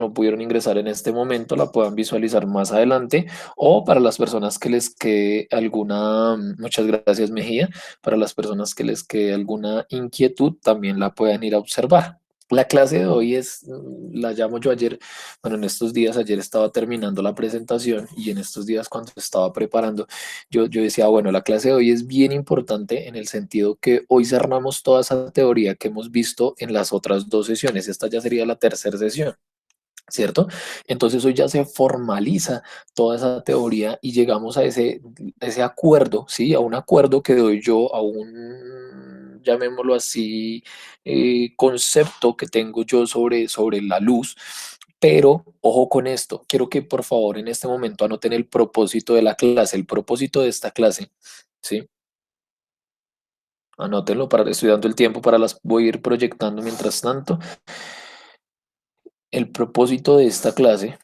no pudieron ingresar en este momento la puedan visualizar más adelante, o para las personas que les quede alguna, muchas gracias Mejía, para las personas que les quede alguna inquietud también la puedan ir a observar. La clase de hoy es, la llamo yo ayer, bueno, en estos días, ayer estaba terminando la presentación y en estos días cuando estaba preparando, yo decía, bueno, la clase de hoy es bien importante en el sentido que hoy cerramos toda esa teoría que hemos visto en las otras dos sesiones. Esta ya sería la tercera sesión. ¿Cierto? Entonces hoy ya se formaliza toda esa teoría y llegamos a ese acuerdo, ¿sí? A un acuerdo que doy yo, a un, llamémoslo así, concepto que tengo yo sobre la luz. Pero ojo con esto, quiero que por favor en este momento anoten el propósito de la clase, el propósito de esta clase, ¿sí? Anótenlo para estoy dando el tiempo para las voy a ir proyectando mientras tanto. El propósito de esta clase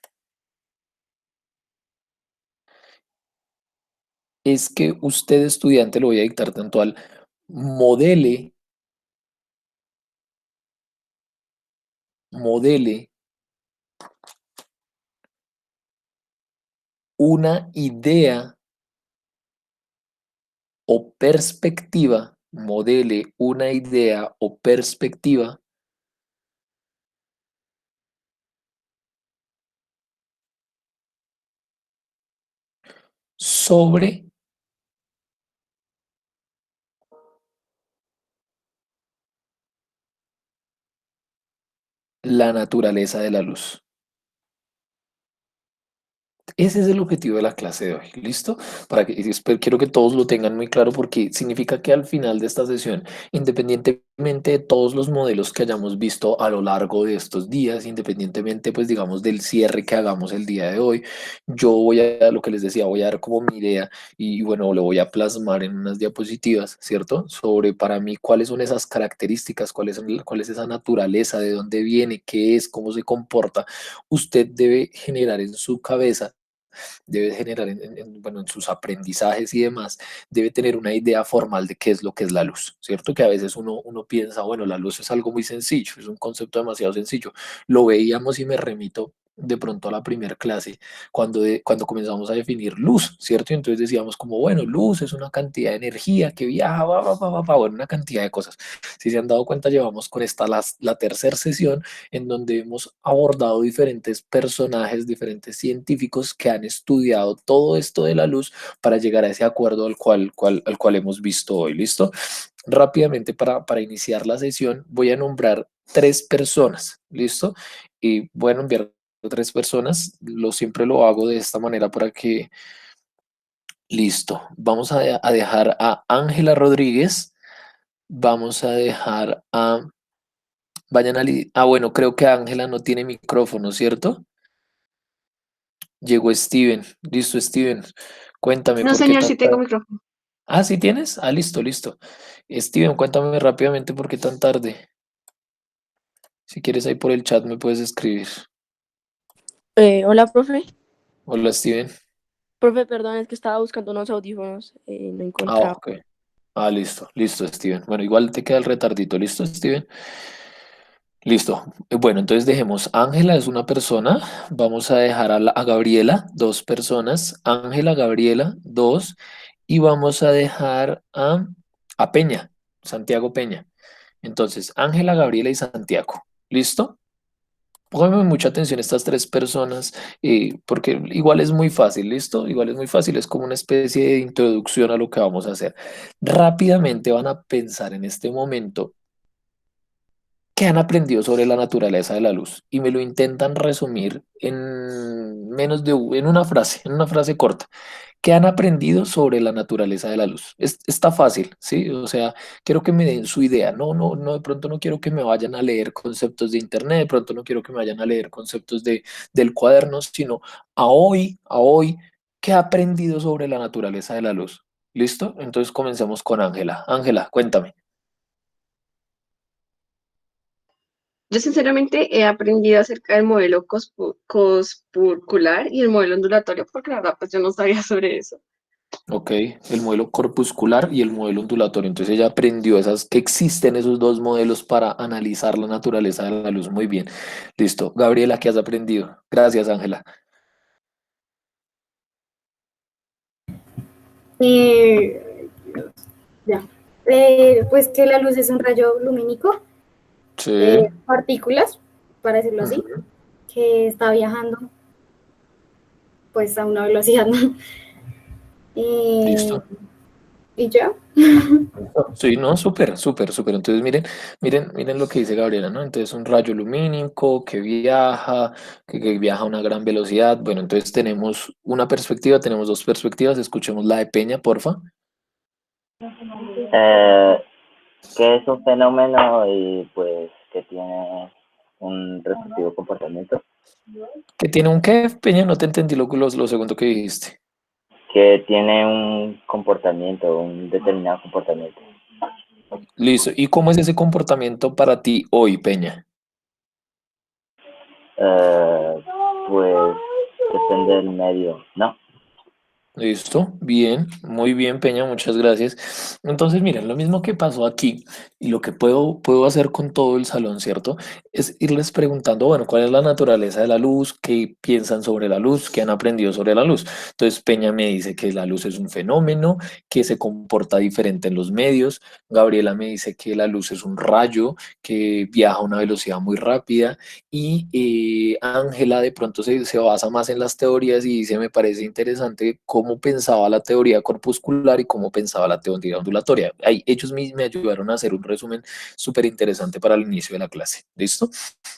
es que usted, estudiante, lo voy a dictar tanto al modele, modele una idea o perspectiva, modele una idea o perspectiva sobre la naturaleza de la luz. Ese es el objetivo de la clase de hoy, ¿listo? Para que quiero que todos lo tengan muy claro porque significa que al final de esta sesión, independientemente de todos los modelos que hayamos visto a lo largo de estos días, independientemente, pues digamos, del cierre que hagamos el día de hoy, yo voy a, lo que les decía, voy a dar como mi idea y bueno, lo voy a plasmar en unas diapositivas, ¿cierto? Sobre para mí cuáles son esas características, cuál es esa naturaleza, de dónde viene, qué es, cómo se comporta. Usted debe generar en su cabeza, debe generar bueno, en sus aprendizajes y demás, debe tener una idea formal de qué es lo que es la luz, ¿cierto? Que a veces uno piensa, bueno, la luz es algo muy sencillo, es un concepto demasiado sencillo. Lo veíamos y me remito de pronto a la primera clase, cuando comenzamos a definir luz, ¿cierto? Y entonces decíamos como, bueno, luz es una cantidad de energía que viaja, bueno, una cantidad de cosas. Si se han dado cuenta, llevamos con esta la tercera sesión en donde hemos abordado diferentes personajes, diferentes científicos que han estudiado todo esto de la luz para llegar a ese acuerdo al cual hemos visto hoy. ¿Listo? Rápidamente para iniciar la sesión voy a nombrar tres personas. ¿Listo? Y voy a nombrar tres personas. Siempre lo hago de esta manera para que... Listo. Vamos a dejar a Ángela Rodríguez. Vamos a dejar a... bueno, creo que Ángela no tiene micrófono, ¿cierto? Llegó Steven. Listo, Steven. Cuéntame No, por qué señor, tan sí tengo tarde. micrófono. Ah, ¿sí tienes? Ah, listo, listo. Steven, cuéntame rápidamente por qué tan tarde. Si quieres ahí por el chat me puedes escribir. Hola, profe. Hola, Steven. Profe, perdón, es que estaba buscando unos audífonos, no Ah, encontraba. ok. Ah, listo, listo, Steven. Bueno, igual te queda el retardito. ¿Listo, Steven? Listo. Bueno, entonces dejemos. Ángela es una persona. Vamos a dejar a Gabriela, dos personas. Ángela, Gabriela, dos. Y vamos a dejar a Peña, Santiago Peña. Entonces, Ángela, Gabriela y Santiago. ¿Listo? Pónganme mucha atención a estas tres personas, porque igual es muy fácil, ¿listo? Igual es muy fácil, es como una especie de introducción a lo que vamos a hacer. Rápidamente van a pensar en este momento qué han aprendido sobre la naturaleza de la luz y me lo intentan resumir en menos de en una frase corta. ¿Qué han aprendido sobre la naturaleza de la luz? Está fácil, ¿sí? O sea, quiero que me den su idea. No, de pronto no quiero que me vayan a leer conceptos de internet, de pronto no quiero que me vayan a leer conceptos del cuaderno, sino a hoy, ¿qué ha aprendido sobre la naturaleza de la luz? ¿Listo? Entonces comencemos con Ángela. Ángela, cuéntame. Yo sinceramente he aprendido acerca del modelo cospurcular y el modelo ondulatorio, porque la verdad pues yo no sabía sobre eso. Ok, el modelo corpuscular y el modelo ondulatorio. Entonces ella aprendió que existen esos dos modelos para analizar la naturaleza de la luz. Muy bien. Listo. Gabriela, ¿qué has aprendido? Gracias, Ángela. Eh, ya. Pues que la luz es un rayo lumínico de Sí. partículas, para decirlo así, Ujú. que está viajando pues a una velocidad, ¿no? Eh, Listo. y ya. Listo. Sí, no, súper, súper, súper. Entonces, miren lo que dice Gabriela, ¿no? Entonces, un rayo lumínico que viaja a una gran velocidad. Bueno, entonces tenemos una perspectiva, tenemos dos perspectivas. Escuchemos la de Peña, porfa. Eh, que es un fenómeno y pues que tiene un respectivo comportamiento, ¿Qué tiene un qué, Peña? No te entendí lo segundo que dijiste. que tiene un comportamiento, un determinado comportamiento. Listo. ¿Y cómo es ese comportamiento para ti hoy, Peña? Eh, pues depende del medio, ¿no? Listo, bien, muy bien, Peña, muchas gracias. Entonces, miren, lo mismo que pasó aquí y lo que puedo hacer con todo el salón, ¿cierto? Es irles preguntando, bueno, ¿cuál es la naturaleza de la luz? ¿Qué piensan sobre la luz? ¿Qué han aprendido sobre la luz? Entonces, Peña me dice que la luz es un fenómeno, que se comporta diferente en los medios. Gabriela me dice que la luz es un rayo, que viaja a una velocidad muy rápida. Y Ángela de pronto se basa más en las teorías y dice, me parece interesante cómo pensaba la teoría corpuscular y cómo pensaba la teoría ondulatoria. Ahí, ellos me ayudaron a hacer un resumen súper interesante para el inicio de la clase. ¿Listo?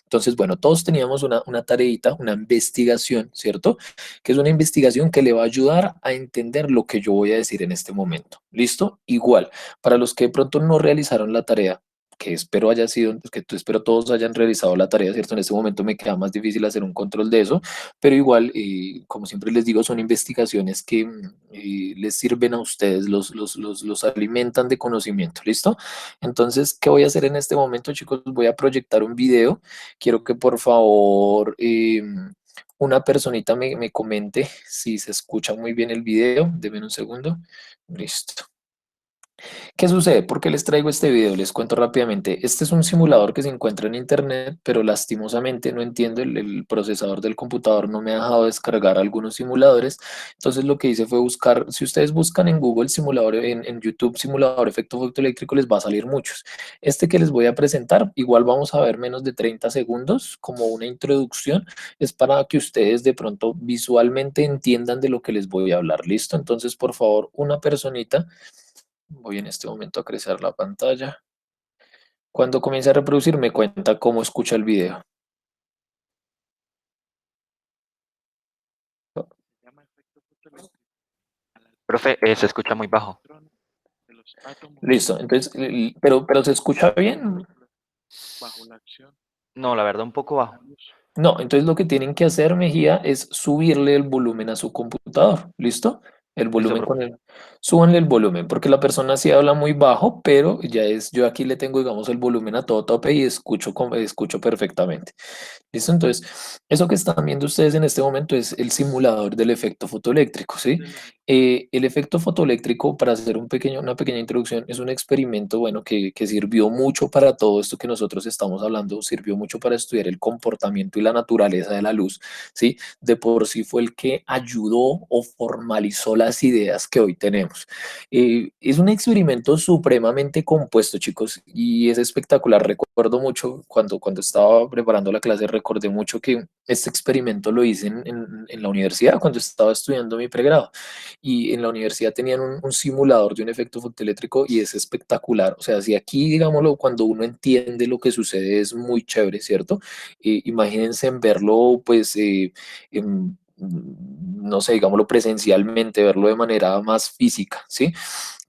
Entonces, bueno, todos teníamos una tareita, una investigación, ¿cierto? Que es una investigación que le va a ayudar a entender lo que yo voy a decir en este momento. ¿Listo? Igual, para los que de pronto no realizaron la tarea, que espero haya sido, espero todos hayan realizado la tarea, ¿cierto? En este momento me queda más difícil hacer un control de eso, pero igual, como siempre les digo, son investigaciones que les sirven a ustedes, los alimentan de conocimiento, ¿listo? Entonces, ¿qué voy a hacer en este momento, chicos? Voy a proyectar un video. Quiero que por favor una personita me comente si se escucha muy bien el video. Denme un segundo. Listo. ¿Qué sucede? ¿Por qué les traigo este video? Les cuento rápidamente. Este es un simulador que se encuentra en internet, pero lastimosamente no entiendo, el procesador del computador no me ha dejado descargar algunos simuladores. Entonces lo que hice fue buscar, si ustedes buscan en Google simulador, en YouTube simulador efecto fotoeléctrico, les va a salir muchos. Este que les voy a presentar, igual vamos a ver menos de 30 segundos como una introducción, es para que ustedes de pronto visualmente entiendan de lo que les voy a hablar. ¿Listo? Entonces, por favor, una personita. Voy en este momento a crecer la pantalla. Cuando comience a reproducir, me cuenta cómo escucha el video. Profe, se escucha muy bajo. Listo, entonces, pero ¿se escucha bien? No, la verdad, un poco bajo. No, entonces lo que tienen que hacer, Mejía, es subirle el volumen a su computador. ¿Listo? El Listo, volumen profe. con el. Súbanle el volumen, porque la persona sí habla muy bajo, pero yo aquí le tengo, digamos, el volumen a todo tope y escucho perfectamente. ¿Listo? Entonces, eso que están viendo ustedes en este momento es el simulador del efecto fotoeléctrico, ¿sí? El efecto fotoeléctrico, para hacer una pequeña introducción, es un experimento, bueno, que sirvió mucho para todo esto que nosotros estamos hablando, sirvió mucho para estudiar el comportamiento y la naturaleza de la luz, ¿sí? De por sí fue el que ayudó o formalizó las ideas que hoy tenemos. Es un experimento supremamente compuesto, chicos, y es espectacular. Recuerdo mucho cuando estaba preparando la clase, recordé mucho que este experimento lo hice en la universidad, cuando estaba estudiando mi pregrado. Y en la universidad tenían un simulador de un efecto fotoeléctrico y es espectacular. O sea, si aquí, digámoslo, cuando uno entiende lo que sucede es muy chévere, ¿cierto? Imagínense en verlo, pues, no sé, digámoslo presencialmente, verlo de manera más física, ¿sí?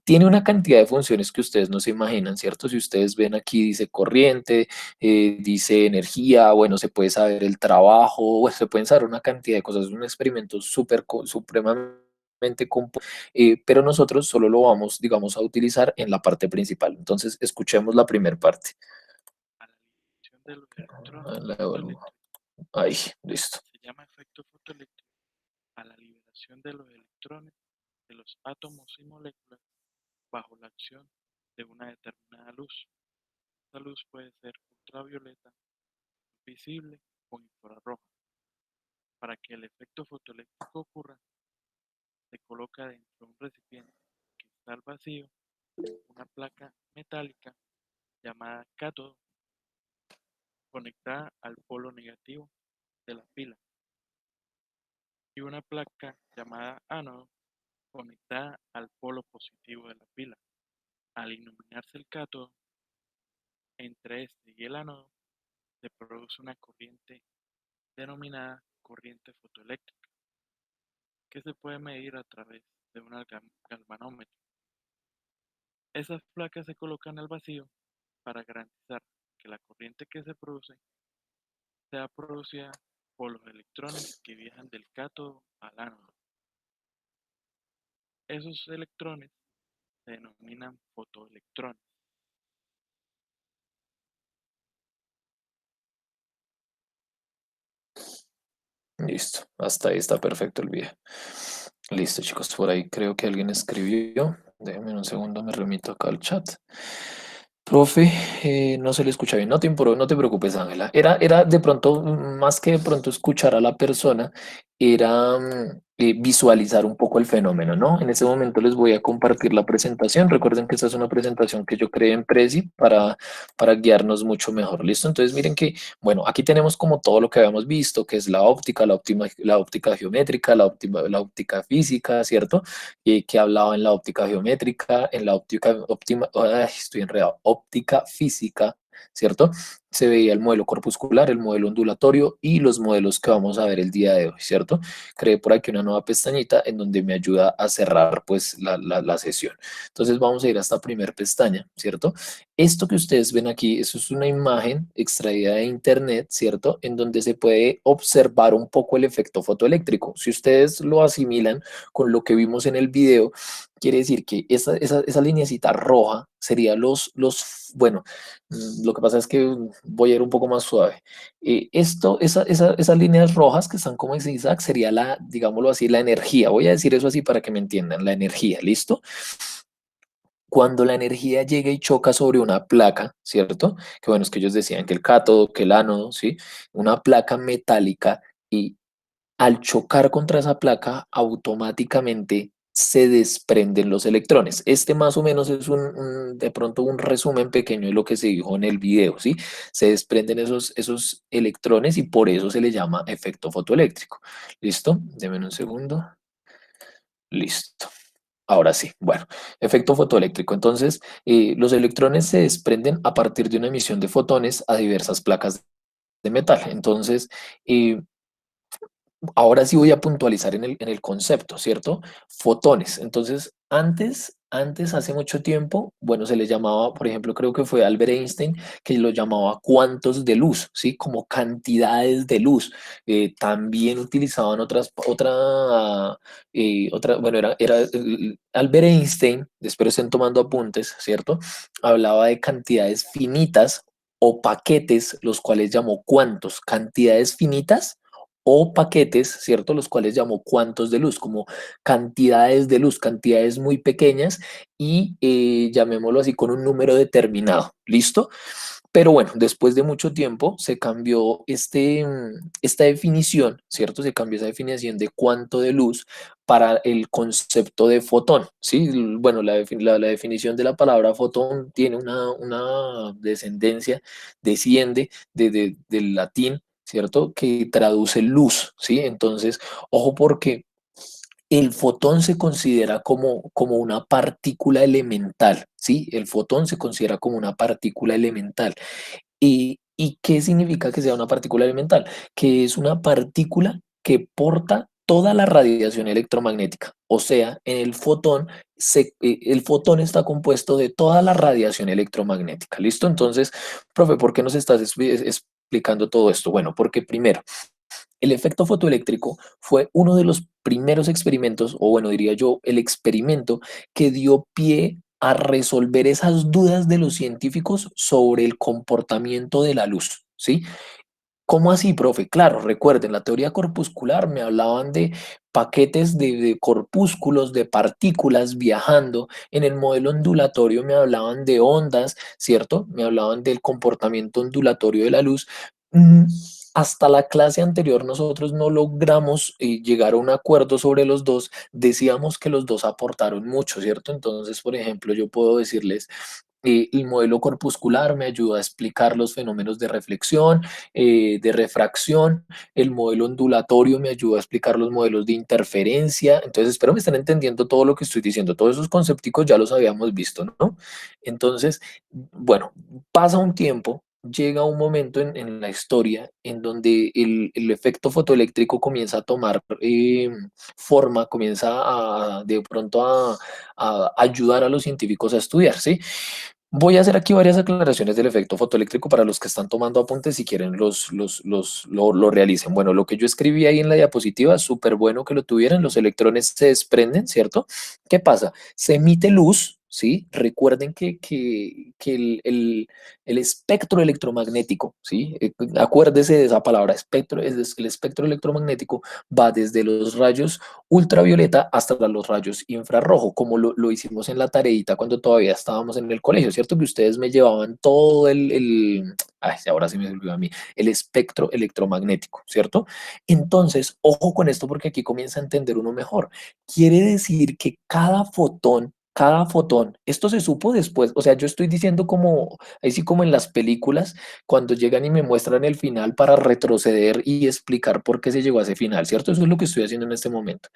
Tiene una cantidad de funciones que ustedes no se imaginan, ¿cierto? Si ustedes ven aquí dice corriente, dice energía, bueno, se puede saber el trabajo, bueno, se pueden saber una cantidad de cosas. Es un experimento supremamente complejo, pero nosotros solo lo vamos, digamos, a utilizar en la parte principal. Entonces, escuchemos la primera parte. La devuelvo. Ahí, listo. de los átomos y moléculas bajo la acción de una determinada luz. Esta luz puede ser ultravioleta, visible o infrarroja. Para que el efecto fotoeléctrico ocurra, se coloca dentro de un recipiente que está al vacío una placa metálica llamada cátodo conectada al polo negativo de la pila y una placa llamada ánodo conectada al polo positivo de la pila. Al iluminarse el cátodo, entre este y el ánodo se produce una corriente denominada corriente fotoeléctrica, que se puede medir a través de un galvanómetro. Esas placas se colocan al vacío para garantizar que la corriente que se produce sea producida por los electrones que viajan del cátodo al ánodo. Esos electrones se denominan fotoelectrones. Listo, hasta ahí está perfecto el video. Listo, chicos, por ahí creo que alguien escribió. Déjenme un segundo, me remito acá al chat. Profe, no se le escucha bien. No te preocupes, Ángela. Era de pronto, más que de pronto escuchar a la persona, era visualizar un poco el fenómeno, ¿no? En ese momento les voy a compartir la presentación. Recuerden que esta es una presentación que yo creé en Prezi para guiarnos mucho mejor. ¿Listo? Entonces, miren que, bueno, aquí tenemos como todo lo que habíamos visto, que es la óptica, la óptica geométrica, la óptica física, ¿cierto? Que hablaba en la óptica geométrica, en la estoy enredado, óptica física, ¿cierto? Se veía el modelo corpuscular, el modelo ondulatorio y los modelos que vamos a ver el día de hoy, ¿cierto? Creé por aquí una nueva pestañita en donde me ayuda a cerrar pues la sesión. Entonces vamos a ir a esta primera pestaña, ¿cierto? Esto que ustedes ven aquí, eso es una imagen extraída de internet, ¿cierto? En donde se puede observar un poco el efecto fotoeléctrico. Si ustedes lo asimilan con lo que vimos en el video, quiere decir que esa lineacita roja sería bueno, lo que pasa es que voy a ir un poco más suave. Esas líneas rojas que están como en zigzag sería digámoslo así, la energía. Voy a decir eso así para que me entiendan, la energía, ¿listo? Cuando la energía llega y choca sobre una placa, ¿cierto? Que bueno, es que ellos decían que el cátodo, que el ánodo, ¿sí? Una placa metálica y al chocar contra esa placa, automáticamente se desprenden los electrones. Este más o menos es de pronto un resumen pequeño de lo que se dijo en el video, ¿sí? Se desprenden esos electrones y por eso se le llama efecto fotoeléctrico. ¿Listo? Deme un segundo. Listo. Ahora sí, bueno, efecto fotoeléctrico. Entonces, los electrones se desprenden a partir de una emisión de fotones a diversas placas de metal. Entonces, ahora sí voy a puntualizar en el concepto, ¿cierto? Fotones. Entonces, antes, hace mucho tiempo, bueno, se le llamaba, por ejemplo, creo que fue Albert Einstein, que lo llamaba cuantos de luz, ¿sí? Como cantidades de luz. También utilizaban bueno, Albert Einstein, espero estén tomando apuntes, ¿cierto? Hablaba de cantidades finitas o paquetes, los cuales llamó cuantos, cantidades finitas o paquetes, ¿cierto? Los cuales llamo cuantos de luz, como cantidades de luz, cantidades muy pequeñas y llamémoslo así con un número determinado, ¿listo? Pero bueno, después de mucho tiempo se cambió esta definición, ¿cierto? Se cambió esa definición de cuánto de luz para el concepto de fotón, ¿sí? Bueno, la definición de la palabra fotón tiene una descendencia, desciende del latín, ¿cierto? Que traduce luz, ¿sí? Entonces, ojo porque el fotón se considera como una partícula elemental, ¿sí? El fotón se considera como una partícula elemental. ¿Y qué significa que sea una partícula elemental? Que es una partícula que porta toda la radiación electromagnética. O sea, en el fotón está compuesto de toda la radiación electromagnética. ¿Listo? Entonces, profe, ¿por qué nos estás explicando todo esto? Bueno, porque primero, el efecto fotoeléctrico fue uno de los primeros experimentos, o bueno, diría yo, el experimento que dio pie a resolver esas dudas de los científicos sobre el comportamiento de la luz, ¿sí? ¿Cómo así, profe? Claro, recuerden, la teoría corpuscular me hablaban de paquetes de corpúsculos, de partículas viajando. En el modelo ondulatorio me hablaban de ondas, ¿cierto? Me hablaban del comportamiento ondulatorio de la luz. Mm, Hasta la clase anterior nosotros no logramos llegar a un acuerdo sobre los dos. Decíamos que los dos aportaron mucho, ¿cierto? Entonces, por ejemplo, yo puedo decirles, el modelo corpuscular me ayuda a explicar los fenómenos de reflexión, de refracción. El modelo ondulatorio me ayuda a explicar los modelos de interferencia. Entonces, espero me estén entendiendo todo lo que estoy diciendo. Todos esos concepticos ya los habíamos visto, ¿no? Entonces, bueno, pasa un tiempo. Llega un momento en la historia en donde el efecto fotoeléctrico comienza a tomar forma, comienza de pronto a ayudar a los científicos a estudiar, ¿sí? Voy a hacer aquí varias aclaraciones del efecto fotoeléctrico para los que están tomando apuntes, si quieren lo realicen. Bueno, lo que yo escribí ahí en la diapositiva, súper bueno que lo tuvieran, los electrones se desprenden, ¿cierto? ¿Qué pasa? Se emite luz, ¿sí? Recuerden que el espectro electromagnético, ¿sí? Acuérdese de esa palabra, espectro, el espectro electromagnético va desde los rayos ultravioleta hasta los rayos infrarrojo, como lo hicimos en la tareita cuando todavía estábamos en el colegio, ¿cierto? Que ustedes me llevaban todo ay, ahora sí me olvidó a mí, el espectro electromagnético, ¿cierto? Entonces, ojo con esto porque aquí comienza a entender uno mejor. Quiere decir que cada fotón, esto se supo después, o sea, yo estoy diciendo como, así como en las películas, cuando llegan y me muestran el final para retroceder y explicar por qué se llegó a ese final, ¿cierto? Eso es lo que estoy haciendo en este momento.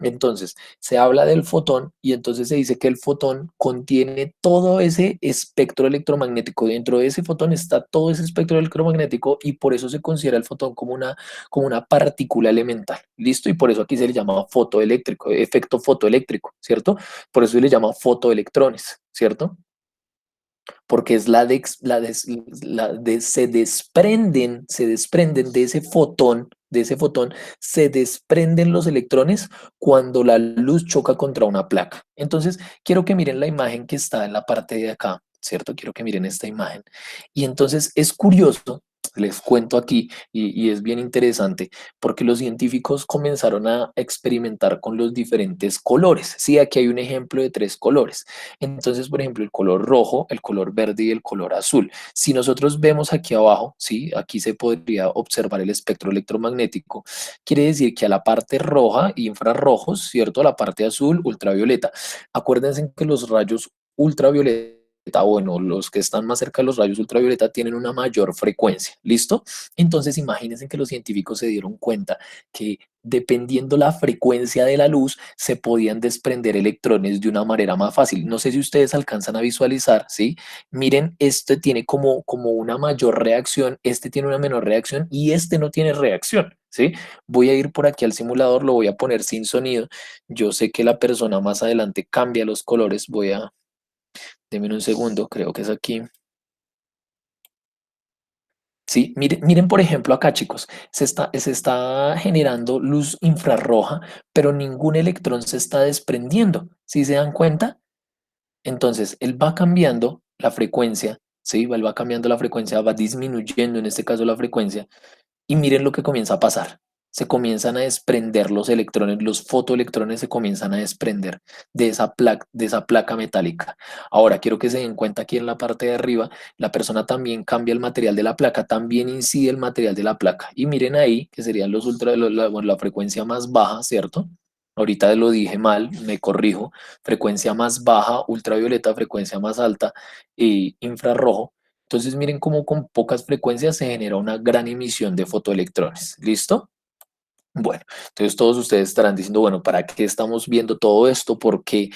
Entonces, se habla del fotón y entonces se dice que el fotón contiene todo ese espectro electromagnético. Dentro de ese fotón está todo ese espectro electromagnético y por eso se considera el fotón como una partícula elemental. ¿Listo? Y por eso aquí se le llama fotoeléctrico, efecto fotoeléctrico, ¿cierto? Por eso se le llama fotoelectrones, ¿cierto? Porque es se desprenden de ese fotón, se desprenden los electrones cuando la luz choca contra una placa. Entonces, quiero que miren la imagen que está en la parte de acá, ¿cierto? Quiero que miren esta imagen. Y entonces es curioso, les cuento aquí, y es bien interesante, porque los científicos comenzaron a experimentar con los diferentes colores. Sí, aquí hay un ejemplo de 3 colores. Entonces, por ejemplo, el color rojo, el color verde y el color azul. Si nosotros vemos aquí abajo, ¿sí? Aquí se podría observar el espectro electromagnético. Quiere decir que a la parte roja, infrarrojos, ¿cierto? A la parte azul, ultravioleta. Acuérdense que los rayos ultravioleta, bueno, los que están más cerca de los rayos ultravioleta tienen una mayor frecuencia, ¿listo? Entonces imagínense que los científicos se dieron cuenta que dependiendo la frecuencia de la luz, se podían desprender electrones de una manera más fácil. No sé si ustedes alcanzan a visualizar, ¿sí? Miren, este tiene como una mayor reacción, este tiene una menor reacción y este no tiene reacción, ¿sí? Voy a ir por aquí al simulador, lo voy a poner sin sonido. Yo sé que la persona más adelante cambia los colores, denme un segundo, creo que es aquí. Sí, miren, por ejemplo acá, chicos, se está generando luz infrarroja, pero ningún electrón se está desprendiendo. ¿Sí se dan cuenta? Entonces, él va cambiando la frecuencia, ¿sí? Él va cambiando la frecuencia, va disminuyendo en este caso la frecuencia, y miren lo que comienza a pasar. Se comienzan a desprender los electrones, los fotoelectrones se comienzan a desprender de esa placa metálica. Ahora, quiero que se den cuenta aquí en la parte de arriba, la persona también cambia el material de la placa, también incide el material de la placa. Y miren ahí, que serían bueno, la frecuencia más baja, ¿cierto? Ahorita lo dije mal, me corrijo. Frecuencia más baja, ultravioleta, frecuencia más alta, infrarrojo. Entonces miren cómo con pocas frecuencias se genera una gran emisión de fotoelectrones. ¿Listo? Bueno, entonces todos ustedes estarán diciendo, bueno, ¿para qué estamos viendo todo esto? ¿Por qué,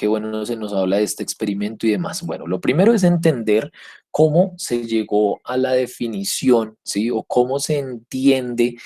bueno, se nos habla de este experimento y demás? Bueno, lo primero es entender cómo se llegó a la definición, ¿sí? O cómo se entiende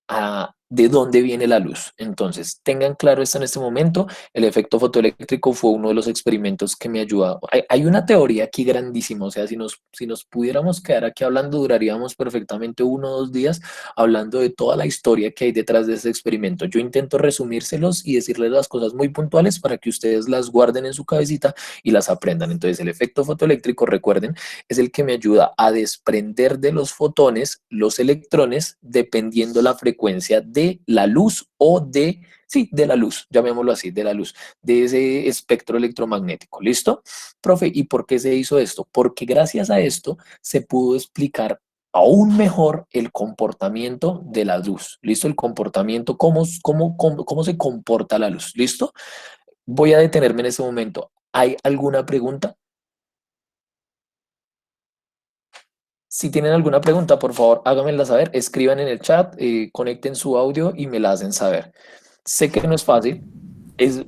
a de dónde viene la luz. Entonces, tengan claro esto en este momento. El efecto fotoeléctrico fue uno de los experimentos que me ayudó. Hay una teoría aquí grandísima, o sea, si nos pudiéramos quedar aquí hablando, duraríamos perfectamente 1 o 2 días hablando de toda la historia que hay detrás de este experimento. Yo intento resumírselos y decirles las cosas muy puntuales para que ustedes las guarden en su cabecita y las aprendan. Entonces, el efecto fotoeléctrico, recuerden, es el que me ayuda a desprender de los fotones los electrones dependiendo la frecuencia de la luz o de la luz, llamémoslo así, de la luz, de ese espectro electromagnético. ¿Listo? Profe, ¿y por qué se hizo esto? Porque gracias a esto se pudo explicar aún mejor el comportamiento de la luz. ¿Listo? El comportamiento, cómo se comporta la luz. ¿Listo? Voy a detenerme en este momento. ¿Hay alguna pregunta? Si tienen alguna pregunta, por favor, háganmela saber, escriban en el chat, conecten su audio y me la hacen saber. Sé que no es fácil,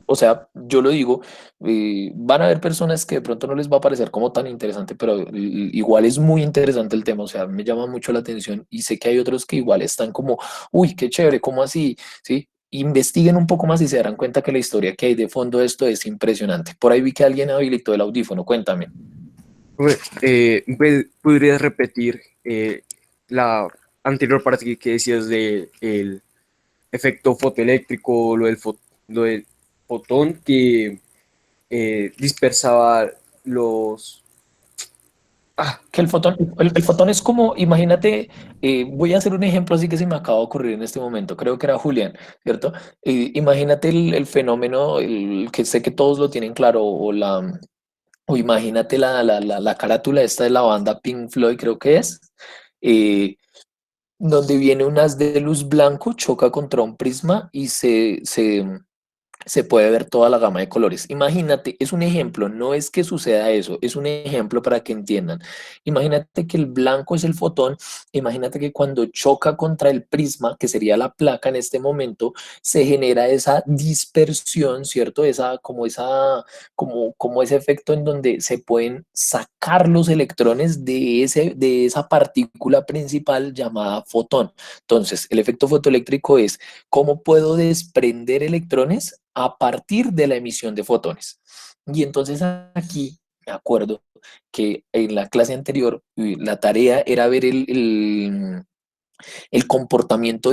o sea, yo lo digo, van a haber personas que de pronto no les va a parecer como tan interesante, pero igual es muy interesante el tema, o sea, me llama mucho la atención y sé que hay otros que igual están como, uy, qué chévere, ¿cómo así? ¿Sí? Investiguen un poco más y se darán cuenta que la historia que hay de fondo de esto es impresionante. Por ahí vi que alguien habilitó el audífono, cuéntame. ¿Podrías repetir la anterior parte que decías de el efecto fotoeléctrico, lo del fotón que dispersaba los... Que el fotón es como, imagínate, voy a hacer un ejemplo así que se me acaba de ocurrir en este momento, creo que era Julián, ¿cierto? Imagínate el fenómeno, el que sé que todos lo tienen claro, o imagínate la carátula esta de la banda Pink Floyd, creo que es, eh, donde viene un haz de luz blanco, choca contra un prisma y se puede ver toda la gama de colores. Imagínate, es un ejemplo, no es que suceda eso, es un ejemplo para que entiendan. Imagínate que el blanco es el fotón, imagínate que cuando choca contra el prisma, que sería la placa en este momento, se genera esa dispersión, ¿cierto? Como ese efecto en donde se pueden sacar los electrones de esa partícula principal llamada fotón. Entonces, el efecto fotoeléctrico es cómo puedo desprender electrones a partir de la emisión de fotones. Y entonces aquí me acuerdo que en la clase anterior la tarea era ver el comportamiento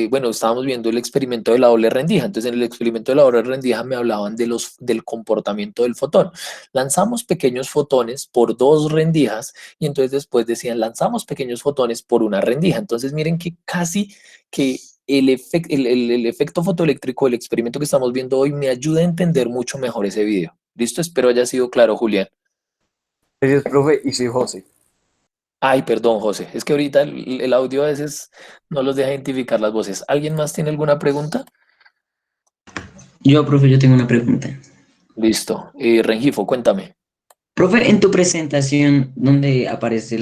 bueno, estábamos viendo el experimento de la doble rendija, entonces en el experimento de la doble rendija me hablaban del comportamiento del fotón. Lanzamos pequeños fotones por 2 rendijas y entonces después decían lanzamos pequeños fotones por una rendija. Entonces miren que casi que el efecto fotoeléctrico del experimento que estamos viendo hoy me ayuda a entender mucho mejor ese video. ¿Listo? Espero haya sido claro, Julián. Gracias, profe, y soy José. Ay, perdón, José. Es que ahorita el audio a veces no los deja identificar las voces. ¿Alguien más tiene alguna pregunta? Profe, yo tengo una pregunta. Listo. Rengifo, cuéntame. Profe, en tu presentación donde aparece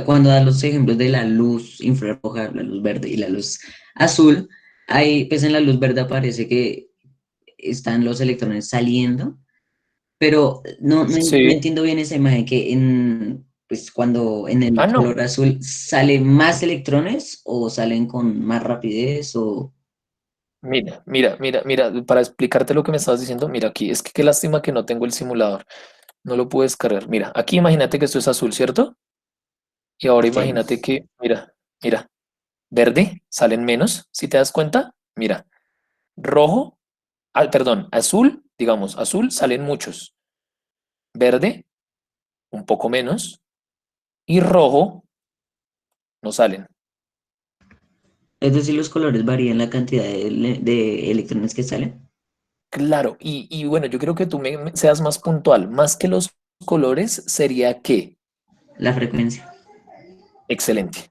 cuando da los ejemplos de la luz infrarroja, la luz verde y la luz azul, ahí pues en la luz verde aparece que están los electrones saliendo, pero no Sí. entiendo bien esa imagen, que pues cuando en el No. color azul salen más electrones o salen con más rapidez o... Mira, para explicarte lo que me estabas diciendo, mira aquí, es que qué lástima que no tengo el simulador, no lo puedes cargar. Mira, aquí imagínate que esto es azul, ¿cierto? Y ahora Sí. imagínate que, mira, verde, salen menos, si te das cuenta, mira, rojo, perdón, azul, digamos, azul salen muchos, verde, un poco menos, y rojo, no salen. Es decir, los colores varían la cantidad de electrones que salen. Claro, y bueno, yo creo que tú seas más puntual, más que los colores, sería ¿qué? La frecuencia. Excelente.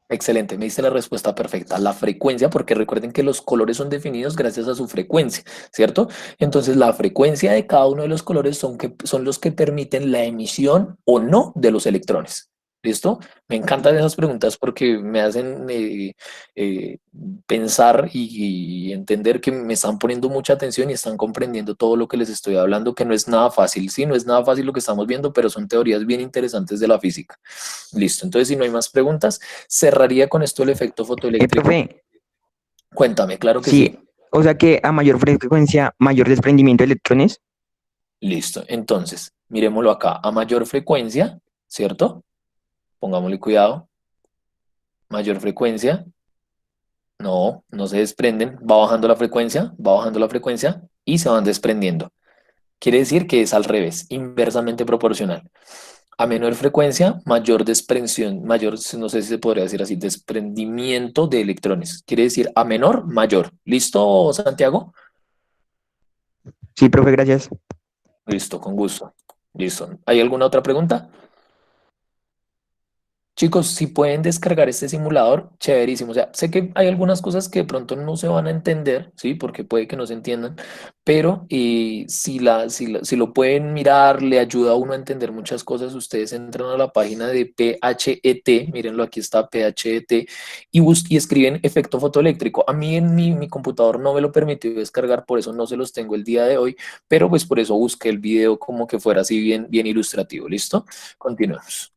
Excelente, me diste la respuesta perfecta. La frecuencia, porque recuerden que los colores son definidos gracias a su frecuencia, ¿cierto? Entonces, la frecuencia de cada uno de los colores son los que permiten la emisión o no de los electrones. ¿Listo? Me encantan esas preguntas porque me hacen pensar y entender que me están poniendo mucha atención y están comprendiendo todo lo que les estoy hablando, que no es nada fácil, sí, no es nada fácil lo que estamos viendo, pero son teorías bien interesantes de la física. Listo, entonces si no hay más preguntas, cerraría con esto el efecto fotoeléctrico. Profe, Cuéntame, claro que sí, sí. o sea que a mayor frecuencia, mayor desprendimiento de electrones. Listo, entonces, miremoslo acá, a mayor frecuencia, ¿cierto? Pongámosle cuidado, mayor frecuencia, no se desprenden, va bajando la frecuencia y se van desprendiendo. Quiere decir que es al revés, inversamente proporcional. A menor frecuencia, mayor desprensión, mayor, no sé si se podría decir así, desprendimiento de electrones. Quiere decir a menor, mayor. ¿Listo, Santiago? Sí, profe, gracias. Listo, con gusto. Listo. ¿Hay alguna otra pregunta? Chicos, si pueden descargar este simulador, chéverísimo. O sea, sé que hay algunas cosas que de pronto no se van a entender, ¿sí? Porque puede que no se entiendan, pero si lo pueden mirar, le ayuda a uno a entender muchas cosas. Ustedes entran a la página de PHET, mírenlo, aquí está PHET, y escriben efecto fotoeléctrico. A mí en mi computador no me lo permitió descargar, por eso no se los tengo el día de hoy, pero pues por eso busqué el video como que fuera así bien, bien ilustrativo. ¿Listo? Continuemos.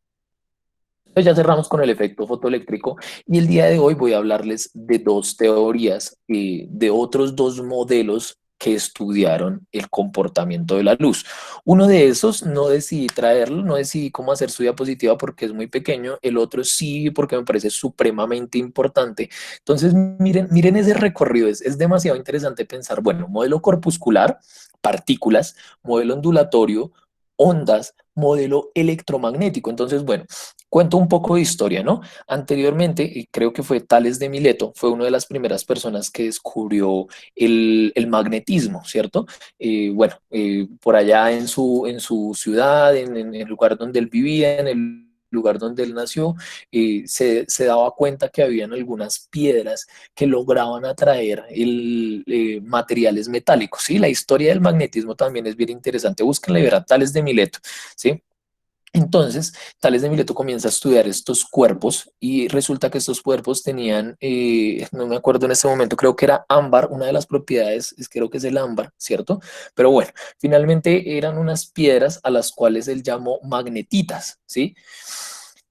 Entonces ya cerramos con el efecto fotoeléctrico y el día de hoy voy a hablarles de dos teorías, de otros dos modelos que estudiaron el comportamiento de la luz. Uno de esos no decidí traerlo, no decidí cómo hacer su diapositiva porque es muy pequeño, el otro sí porque me parece supremamente importante. Entonces miren ese recorrido, es demasiado interesante pensar, bueno, modelo corpuscular, partículas, modelo ondulatorio, ondas, modelo electromagnético. Entonces, bueno, cuento un poco de historia, ¿no? Anteriormente, y creo que fue Tales de Mileto, fue una de las primeras personas que descubrió el magnetismo, ¿cierto? Por allá en su ciudad, en el lugar donde él vivía, en el lugar donde él nació, se daba cuenta que habían algunas piedras que lograban atraer materiales metálicos, ¿sí? La historia del magnetismo también es bien interesante, búsquenla y verán Tales de Mileto, ¿sí? Entonces, Tales de Mileto comienza a estudiar estos cuerpos y resulta que estos cuerpos tenían, no me acuerdo en este momento, creo que era ámbar, una de las propiedades, creo que es el ámbar, ¿cierto? Pero bueno, finalmente eran unas piedras a las cuales él llamó magnetitas, ¿sí?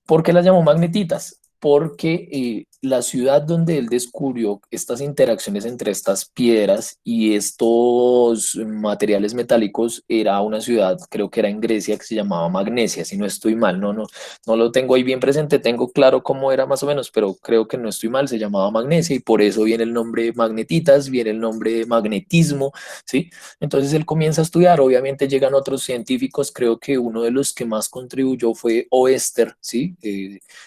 ¿Por qué las llamó magnetitas? Porque la ciudad donde él descubrió estas interacciones entre estas piedras y estos materiales metálicos era una ciudad, creo que era en Grecia, que se llamaba Magnesia, si no estoy mal, no lo tengo ahí bien presente, tengo claro cómo era más o menos, pero creo que no estoy mal, se llamaba Magnesia y por eso viene el nombre de magnetitas, viene el nombre de magnetismo, ¿sí? Entonces él comienza a estudiar, obviamente llegan otros científicos, creo que uno de los que más contribuyó fue Oester, ¿sí?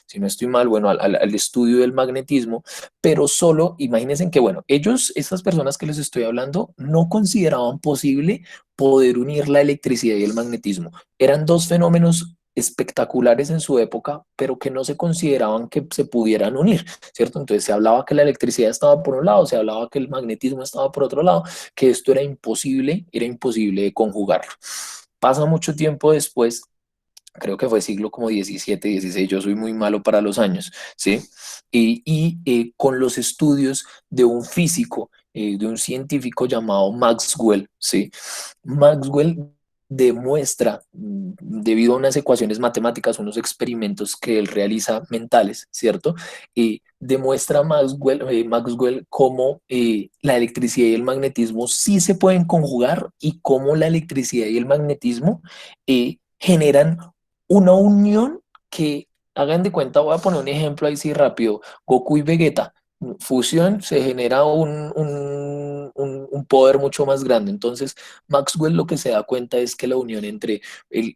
Si no estoy mal, bueno, al estudio del magnetismo, pero solo, imagínense que, bueno, estas personas que les estoy hablando, no consideraban posible poder unir la electricidad y el magnetismo. Eran dos fenómenos espectaculares en su época, pero que no se consideraban que se pudieran unir, ¿cierto? Entonces se hablaba que la electricidad estaba por un lado, se hablaba que el magnetismo estaba por otro lado, que esto era imposible de conjugarlo. Pasa mucho tiempo después, creo que fue siglo como 17, 16, yo soy muy malo para los años, ¿sí? Con los estudios de un físico, de un científico llamado Maxwell, ¿sí? Maxwell demuestra, debido a unas ecuaciones matemáticas, unos experimentos que él realiza mentales, ¿cierto? Demuestra Maxwell cómo la electricidad y el magnetismo sí se pueden conjugar y cómo la electricidad y el magnetismo generan una unión que, hagan de cuenta, voy a poner un ejemplo ahí sí rápido, Goku y Vegeta, fusión se genera un poder mucho más grande. Entonces, Maxwell lo que se da cuenta es que la unión entre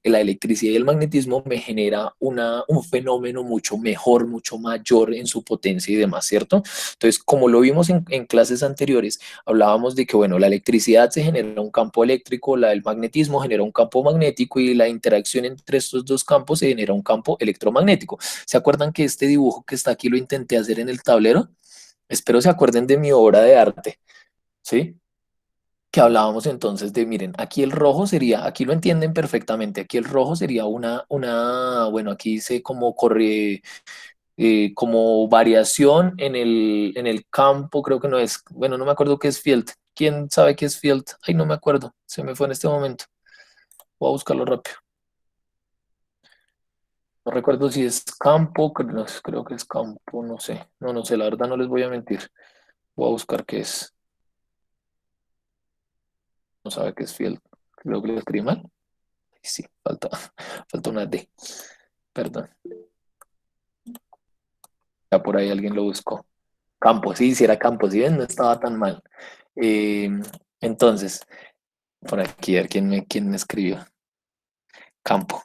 la electricidad y el magnetismo me genera un fenómeno mucho mejor, mucho mayor en su potencia y demás, ¿cierto? Entonces, como lo vimos en clases anteriores, hablábamos de que, bueno, la electricidad se genera un campo eléctrico, el magnetismo genera un campo magnético y la interacción entre estos dos campos se genera un campo electromagnético. ¿Se acuerdan que este dibujo que está aquí lo intenté hacer en el tablero? Espero se acuerden de mi obra de arte, ¿sí? que hablábamos entonces de, miren, aquí el rojo sería, aquí lo entienden perfectamente, aquí el rojo sería bueno, aquí dice como corre, como variación en el campo, creo que no es, bueno, no me acuerdo qué es field. ¿Quién sabe qué es field? Ay, no me acuerdo, se me fue en este momento. Voy a buscarlo rápido. No recuerdo si es campo, creo que es campo, no sé. No sé, la verdad no les voy a mentir. Voy a buscar qué es. No sabe qué es field. Creo que lo escribí mal. Sí, falta una D. Perdón. Ya por ahí alguien lo buscó. Campo, sí, si era campo, si ven, no estaba tan mal. Eh, entonces, por aquí, a ver quién me escribió. Campo,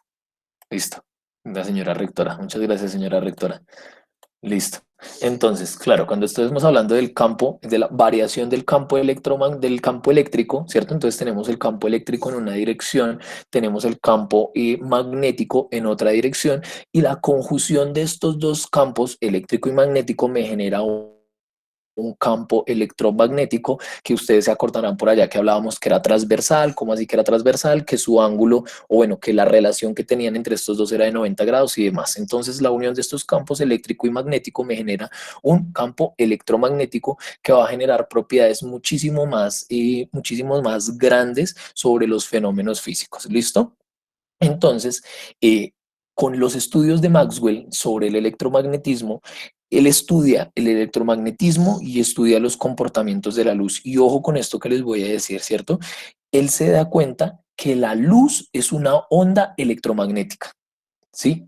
listo. La señora rectora. Muchas gracias, señora rectora. Listo. Entonces, claro, cuando estemos hablando del campo, de la variación del campo del campo eléctrico, ¿cierto? Entonces tenemos el campo eléctrico en una dirección, tenemos el campo magnético en otra dirección, y la conjunción de estos dos campos, eléctrico y magnético, me genera un campo electromagnético que ustedes se acordarán por allá que hablábamos que era transversal. ¿Cómo así que era transversal? Que su ángulo, o bueno, que la relación que tenían entre estos dos era de 90 grados y demás. Entonces la unión de estos campos eléctrico y magnético me genera un campo electromagnético que va a generar propiedades muchísimo más grandes sobre los fenómenos físicos. ¿Listo? Entonces, con los estudios de Maxwell sobre el electromagnetismo, él estudia el electromagnetismo y estudia los comportamientos de la luz. Y ojo con esto que les voy a decir, ¿cierto? Él se da cuenta que la luz es una onda electromagnética, ¿sí?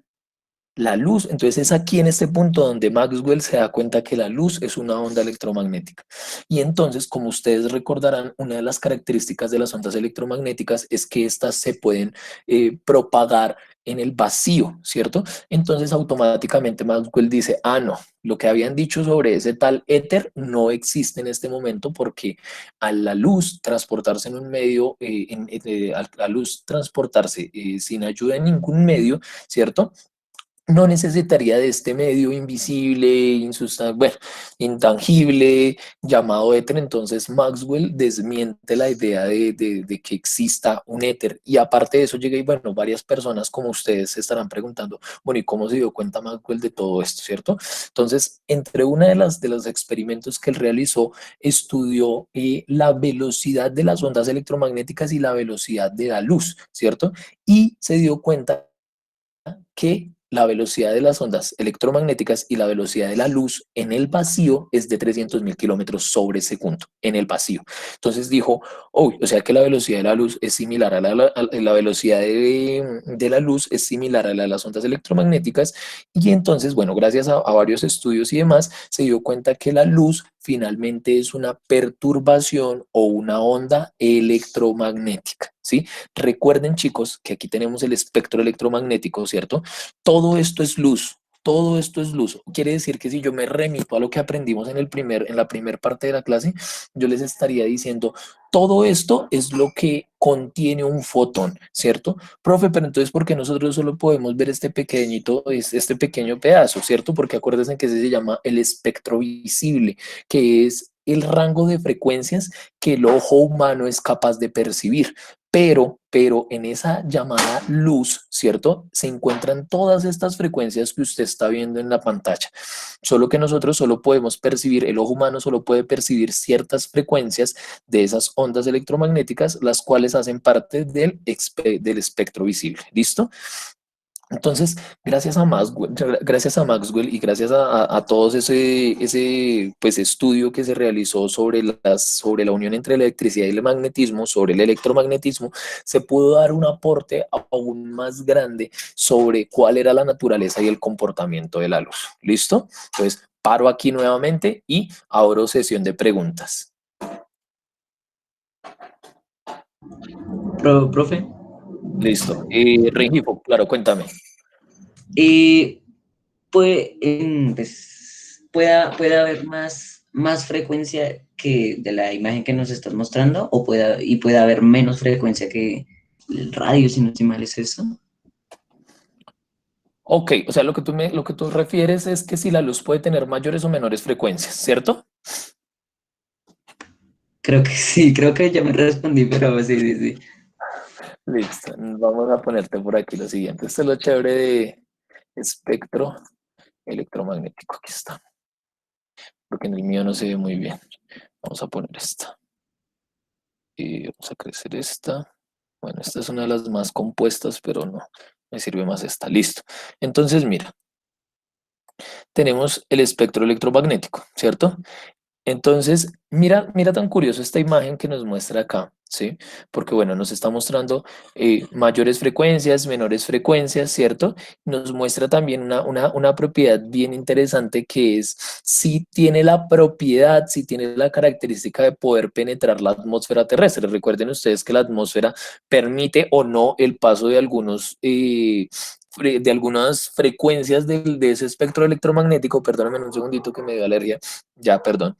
La luz, entonces es aquí en este punto donde Maxwell se da cuenta que la luz es una onda electromagnética. Y entonces, como ustedes recordarán, una de las características de las ondas electromagnéticas es que éstas se pueden propagar en el vacío, ¿cierto? Entonces automáticamente Maxwell dice, no, lo que habían dicho sobre ese tal éter no existe en este momento, porque a la luz transportarse en un medio, a la luz transportarse sin ayuda de ningún medio, ¿cierto? No necesitaría de este medio invisible, bueno, intangible, llamado éter. Entonces Maxwell desmiente la idea de que exista un éter. Y aparte de eso llega y bueno, varias personas como ustedes se estarán preguntando, bueno, ¿y cómo se dio cuenta Maxwell de todo esto, cierto? Entonces, entre una de los experimentos que él realizó, estudió la velocidad de las ondas electromagnéticas y la velocidad de la luz, ¿cierto? Y se dio cuenta que la velocidad de las ondas electromagnéticas y la velocidad de la luz en el vacío es de 300.000 kilómetros sobre segundo, en el vacío. Entonces dijo, oh, o sea que la velocidad de la luz es similar a la velocidad de la luz es similar a la de las ondas electromagnéticas. Y entonces, bueno, gracias a varios estudios y demás, se dio cuenta que la luz finalmente es una perturbación o una onda electromagnética, ¿sí? Recuerden, chicos, que aquí tenemos el espectro electromagnético, ¿cierto? Todo esto es luz. Todo esto es luz. Quiere decir que si yo me remito a lo que aprendimos en la primera parte de la clase, yo les estaría diciendo, todo esto es lo que contiene un fotón, ¿cierto? Profe, pero entonces, ¿por qué nosotros solo podemos ver este pequeño pedazo, ¿cierto? Porque acuérdense que se llama el espectro visible, que es el rango de frecuencias que el ojo humano es capaz de percibir. Pero en esa llamada luz, ¿cierto? Se encuentran todas estas frecuencias que usted está viendo en la pantalla. Solo que nosotros solo podemos percibir, el ojo humano solo puede percibir ciertas frecuencias de esas ondas electromagnéticas, las cuales hacen parte del espectro visible. ¿Listo? Entonces, gracias a Maxwell y gracias a todos ese pues, estudio que se realizó sobre la unión entre la electricidad y el magnetismo, sobre el electromagnetismo, se pudo dar un aporte aún más grande sobre cuál era la naturaleza y el comportamiento de la luz. ¿Listo? Entonces, paro aquí nuevamente y abro sesión de preguntas. Profe. Listo. Rengifo, claro, cuéntame. Puede haber más frecuencia que de la imagen que nos estás mostrando, o puede haber menos frecuencia que el radio, si no estoy mal, ¿es eso? Ok, o sea, lo que tú refieres es que si la luz puede tener mayores o menores frecuencias, ¿cierto? Creo que sí, creo que ya me respondí, pero sí, sí, sí. Listo, vamos a ponerte por aquí lo siguiente. Esto es lo chévere de espectro electromagnético. Aquí está, porque en el mío no se ve muy bien. Vamos a poner esta. Y vamos a crecer esta. Bueno, esta es una de las más compuestas, pero no, me sirve más esta. Listo. Entonces, mira, tenemos el espectro electromagnético, ¿cierto? Entonces, mira tan curioso esta imagen que nos muestra acá, ¿sí? Porque, bueno, nos está mostrando mayores frecuencias, menores frecuencias, ¿cierto? Nos muestra también una propiedad bien interesante que es si tiene la propiedad, si tiene la característica de poder penetrar la atmósfera terrestre. Recuerden ustedes que la atmósfera permite o no el paso de algunos... de algunas frecuencias de ese espectro electromagnético, perdóname un segundito que me dio alergia, ya, perdón,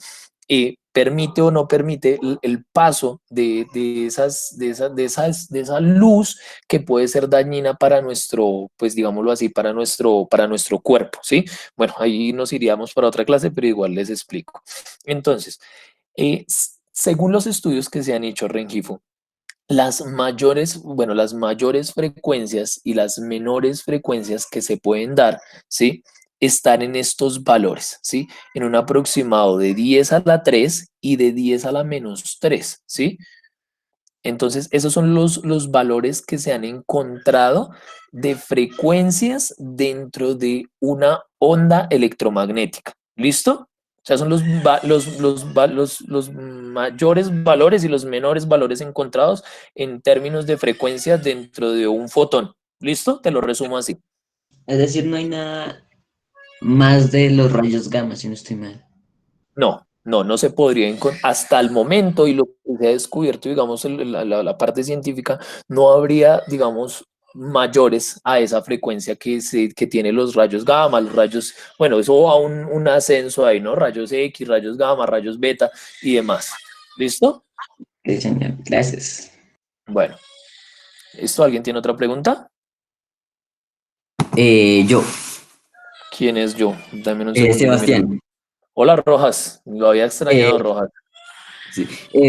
permite o no permite el paso de esa luz que puede ser dañina para nuestro, pues digámoslo así, para nuestro cuerpo, ¿sí? Bueno, ahí nos iríamos para otra clase, pero igual les explico. Entonces, según los estudios que se han hecho, Rengifo, las mayores frecuencias y las menores frecuencias que se pueden dar, ¿sí? Están en estos valores, ¿sí? En un aproximado de 10 a la 3 y de 10 a la menos 3, ¿sí? Entonces, esos son los valores que se han encontrado de frecuencias dentro de una onda electromagnética. ¿Listo? O sea, son los mayores valores y los menores valores encontrados en términos de frecuencia dentro de un fotón. ¿Listo? Te lo resumo así. Es decir, no hay nada más de los rayos gamma, si no estoy mal. No se podría hasta el momento y lo que se ha descubierto, digamos, la parte científica, no habría, digamos, mayores a esa frecuencia que tiene los rayos gamma, los rayos, bueno, eso va un ascenso ahí, ¿no? Rayos X, rayos gamma, rayos beta y demás. ¿Listo? Sí, señor, gracias. Bueno, ¿esto alguien tiene otra pregunta? Yo, ¿Quién es yo? Dame un segundo, yo miro. Sebastián. Hola, Rojas, lo había extrañado, Eh, Rojas. sí.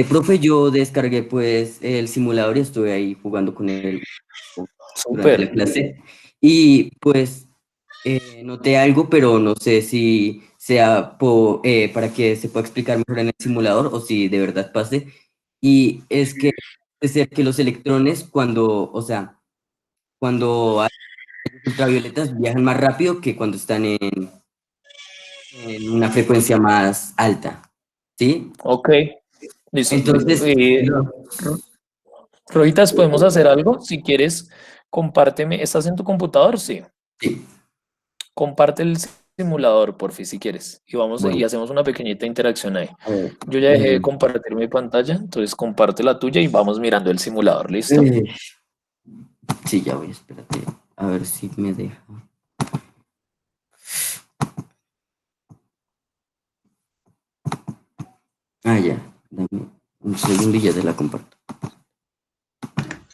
Profe, yo descargué pues el simulador y estuve ahí jugando con él durante la Súper. clase. Y pues noté algo, pero no sé si sea para que se pueda explicar mejor en el simulador o si de verdad pase. Y es que puede ser que los electrones o sea, cuando hay rayos ultravioletas viajan más rápido que cuando están en una frecuencia más alta, ¿sí? Ok, listo. Entonces, Rojitas, ¿podemos hacer algo? Si quieres, compárteme. ¿Estás en tu computador? Sí. sí, Comparte el simulador, porfi, si quieres. Y vamos y bueno, hacemos una pequeñita interacción ahí. a ver. Yo ya dejé de compartir mi pantalla, entonces comparte la tuya y vamos mirando el simulador, ¿listo? Eh, sí, ya voy, espérate, a ver si me deja. Ah, ya, dame un segundo y ya te la comparto.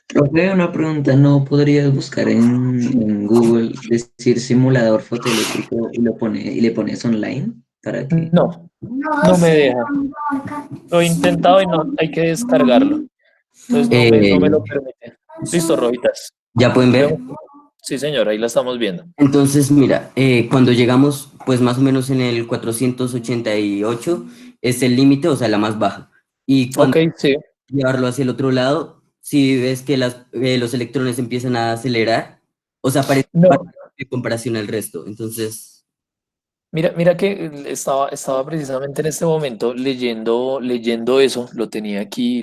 Profe, una pregunta, ¿no podrías buscar en Google, decir simulador fotoeléctrico y le pones online para que... No, no me deja. Lo he intentado y no, hay que descargarlo. Entonces no me Eh, lo permite. Listo, Rojitas. ¿Ya pueden ver? Vemos. Sí, señor, ahí la estamos viendo. Entonces, mira, cuando llegamos, pues más o menos en el 488 es el límite, o sea, la más baja. Y Ok, cuando sí. llevarlo hacia el otro lado, si ves que los electrones empiezan a acelerar, o sea, parece No, en comparación al resto. Entonces, mira que estaba precisamente en este momento leyendo eso, lo tenía aquí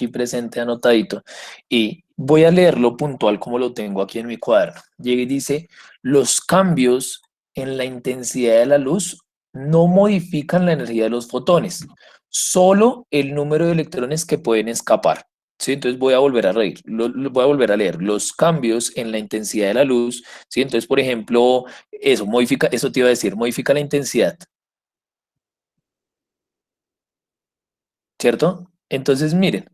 presente anotadito, y voy a leerlo puntual como lo tengo aquí en mi cuaderno. Llega y dice, los cambios en la intensidad de la luz no modifican la energía de los fotones, solo el número de electrones que pueden escapar. ¿Sí? Entonces voy a volver a leer, voy a volver a leer. Los cambios en la intensidad de la luz, ¿sí? Entonces, por ejemplo, eso te iba a decir, modifica la intensidad, ¿cierto? Entonces, miren,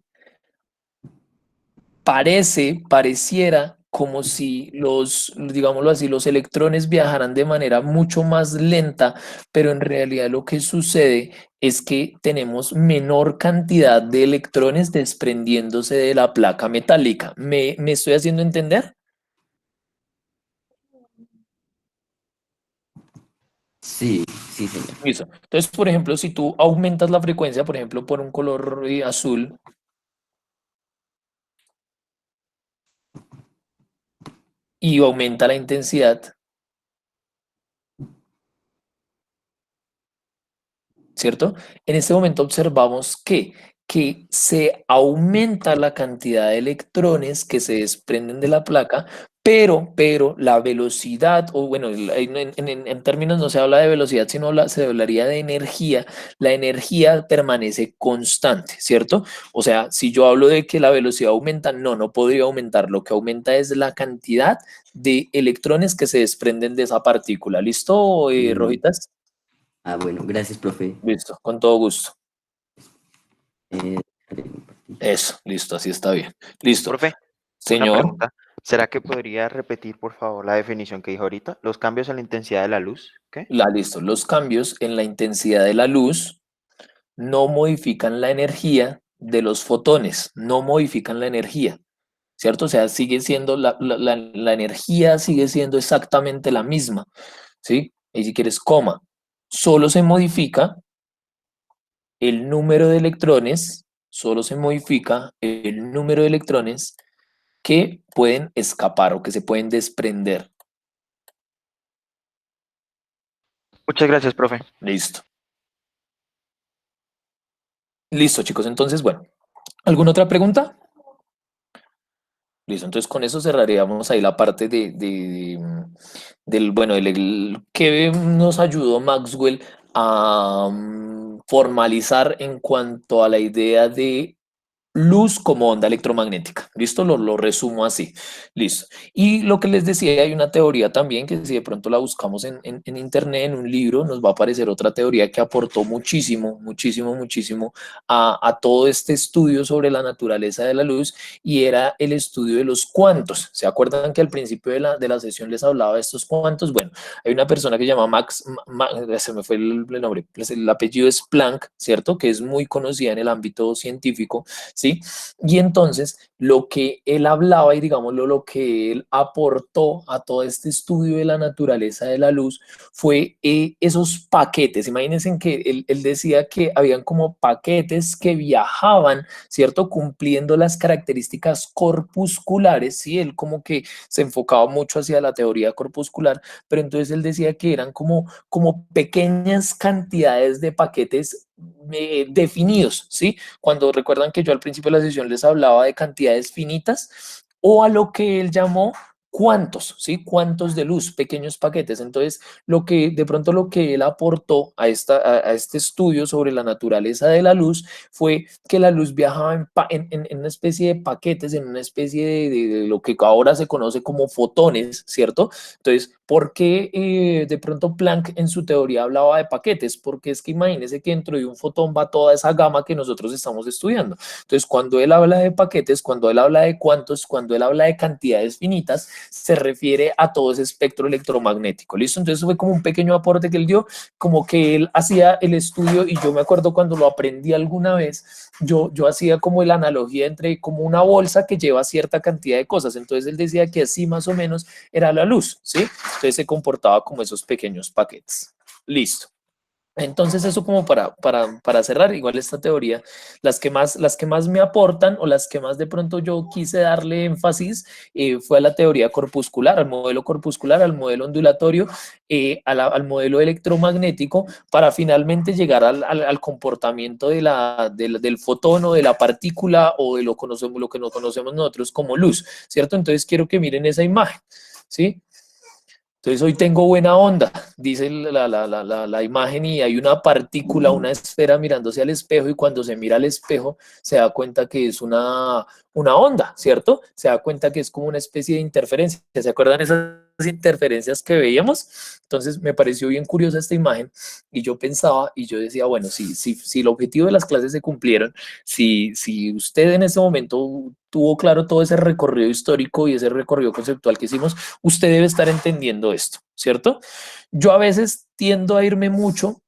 pareciera como si los, digámoslo así, los electrones viajaran de manera mucho más lenta, pero en realidad lo que sucede es que tenemos menor cantidad de electrones desprendiéndose de la placa metálica. ¿Me estoy haciendo entender? Sí, sí, señor. Listo. Entonces, por ejemplo, si tú aumentas la frecuencia, por ejemplo, por un color azul, y aumenta la intensidad, ¿cierto? En este momento observamos que se aumenta la cantidad de electrones que se desprenden de la placa, pero la velocidad, o bueno, en términos no se habla de velocidad, sino se hablaría de energía. La energía permanece constante, ¿cierto? O sea, si yo hablo de que la velocidad aumenta, no podría aumentar. Lo que aumenta es la cantidad de electrones que se desprenden de esa partícula. ¿Listo, Rojitas? Ah, bueno, gracias, profe. Listo, con todo gusto. Haré Eso, listo, así está bien. Listo. Profe, una Señor, pregunta. ¿Será que podría repetir, por favor, la definición que dijo ahorita? Los cambios en la intensidad de la luz. ¿Qué? listo. Los cambios en la intensidad de la luz no modifican la energía de los fotones, no modifican la energía, ¿cierto? O sea, sigue siendo, la energía sigue siendo exactamente la misma, ¿sí? Y si quieres, coma, solo se modifica el número de electrones, solo se modifica el número de electrones que pueden escapar o que se pueden desprender. Muchas gracias, profe. Listo. Listo, chicos. Entonces, bueno, ¿alguna otra pregunta? Listo, entonces con eso cerraríamos ahí la parte del, bueno, que nos ayudó Maxwell a formalizar en cuanto a la idea de luz como onda electromagnética. ¿Listo? Lo resumo así. Listo. Y lo que les decía, hay una teoría también que si de pronto la buscamos en internet, en un libro, nos va a aparecer otra teoría que aportó muchísimo, muchísimo, muchísimo a todo este estudio sobre la naturaleza de la luz y era el estudio de los cuantos. ¿Se acuerdan que al principio de la sesión les hablaba de estos cuantos? Bueno, hay una persona que se llama se me fue el nombre, pues el apellido es Planck, ¿cierto? Que es muy conocida en el ámbito científico, ¿sí? Y entonces lo que él hablaba y digámoslo, lo que él aportó a todo este estudio de la naturaleza de la luz fue esos paquetes. Imagínense que él decía que habían como paquetes que viajaban, ¿cierto? Cumpliendo las características corpusculares, ¿sí? Él como que se enfocaba mucho hacia la teoría corpuscular, pero entonces él decía que eran como pequeñas cantidades de paquetes definidos, ¿sí? Cuando recuerdan que yo al principio de la sesión les hablaba de cantidades finitas o a lo que él llamó cuantos, ¿sí? Cuantos de luz, pequeños paquetes. Entonces, de pronto lo que él aportó a este estudio sobre la naturaleza de la luz fue que la luz viajaba en una especie de paquetes, en una especie de lo que ahora se conoce como fotones, ¿cierto? Entonces, ¿por qué de pronto Planck en su teoría hablaba de paquetes? Porque es que imagínense que dentro de un fotón va toda esa gama que nosotros estamos estudiando. Entonces, cuando él habla de paquetes, cuando él habla de cuantos, cuando él habla de cantidades finitas, se refiere a todo ese espectro electromagnético. ¿Listo? Entonces, fue como un pequeño aporte que él dio, como que él hacía el estudio y yo me acuerdo cuando lo aprendí alguna vez, yo hacía como la analogía entre como una bolsa que lleva cierta cantidad de cosas. Entonces, él decía que así más o menos era la luz, ¿sí? Entonces, se comportaba como esos pequeños paquetes. Listo. Entonces eso como para cerrar, igual esta teoría, las que más me aportan o las que más de pronto yo quise darle énfasis fue a la teoría corpuscular, al modelo corpuscular, al modelo ondulatorio, al modelo electromagnético, para finalmente llegar al comportamiento del fotón o de la partícula o de lo que no conocemos nosotros como luz, ¿cierto? Entonces quiero que miren esa imagen, ¿sí? Entonces hoy tengo buena onda, dice la imagen y hay una partícula, una esfera mirándose al espejo y cuando se mira al espejo se da cuenta que es una onda, ¿cierto? Se da cuenta que es como una especie de interferencia. ¿Se acuerdan esas interferencias que veíamos. Entonces me pareció bien curiosa esta imagen y yo pensaba y yo decía, bueno, si el objetivo de las clases se cumplieron, si usted en ese momento tuvo claro todo ese recorrido histórico y ese recorrido conceptual que hicimos, usted debe estar entendiendo esto, ¿cierto? Yo a veces tiendo a irme mucho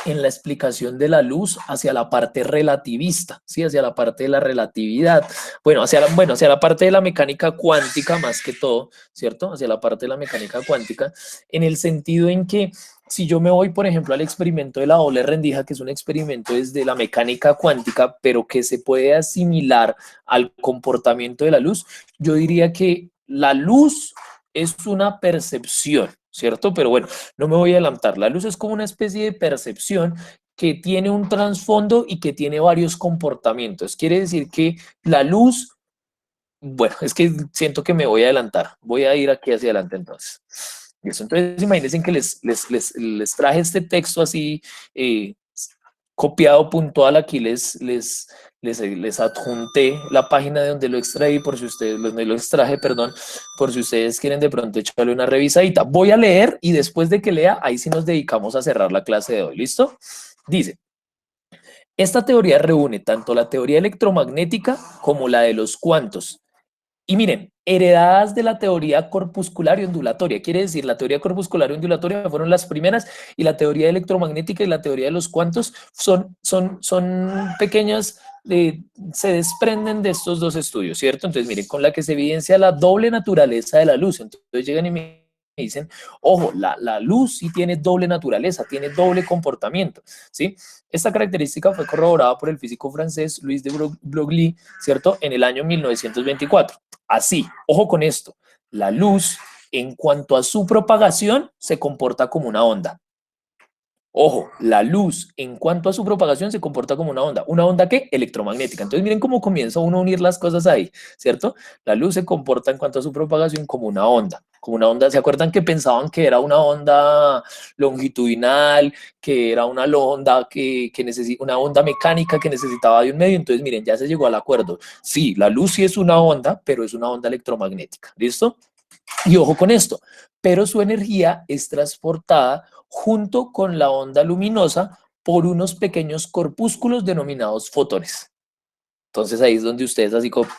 en la explicación de la luz hacia la parte relativista, ¿sí? Hacia la parte de la relatividad, bueno, hacia la parte de la mecánica cuántica más que todo, ¿cierto? Hacia la parte de la mecánica cuántica, en el sentido en que si yo me voy, por ejemplo, al experimento de la doble rendija, que es un experimento desde la mecánica cuántica, pero que se puede asimilar al comportamiento de la luz, yo diría que la luz es una percepción, ¿cierto? Pero bueno, no me voy a adelantar. La luz es como una especie de percepción que tiene un trasfondo y que tiene varios comportamientos. Quiere decir que la luz, bueno, es que siento que me voy a adelantar. Voy a ir aquí hacia adelante entonces. Eso, entonces imagínense que les traje este texto así copiado puntual. Aquí les adjunté la página de donde lo extraí, por si ustedes, donde lo extraje, perdón, por si ustedes quieren de pronto echarle una revisadita. Voy a leer y después de que lea, ahí sí nos dedicamos a cerrar la clase de hoy. ¿Listo? Dice: esta teoría reúne tanto la teoría electromagnética como la de los cuantos. Y miren, heredadas de la teoría corpuscular y ondulatoria. Quiere decir, la teoría corpuscular y ondulatoria fueron las primeras y la teoría electromagnética y la teoría de los cuantos son pequeñas, se desprenden de estos dos estudios, ¿cierto? Entonces, miren, con la que se evidencia la doble naturaleza de la luz. Entonces llegan y me dicen, ojo, la luz sí tiene doble naturaleza, tiene doble comportamiento, ¿sí? Esta característica fue corroborada por el físico francés Louis de Broglie, ¿cierto? En el año 1924. Así, ojo con esto, la luz, en cuanto a su propagación, se comporta como una onda. Ojo, la luz, en cuanto a su propagación, se comporta como una onda. ¿Una onda qué? Electromagnética. Entonces, miren cómo comienza uno a unir las cosas ahí, ¿cierto? La luz se comporta en cuanto a su propagación como una onda. Como una onda, ¿se acuerdan que pensaban que era una onda longitudinal, que era una onda una onda mecánica que necesitaba de un medio? Entonces, miren, ya se llegó al acuerdo. Sí, la luz sí es una onda, pero es una onda electromagnética. ¿Listo? Y ojo con esto, pero su energía es transportada junto con la onda luminosa por unos pequeños corpúsculos denominados fotones. Entonces ahí es donde ustedes así como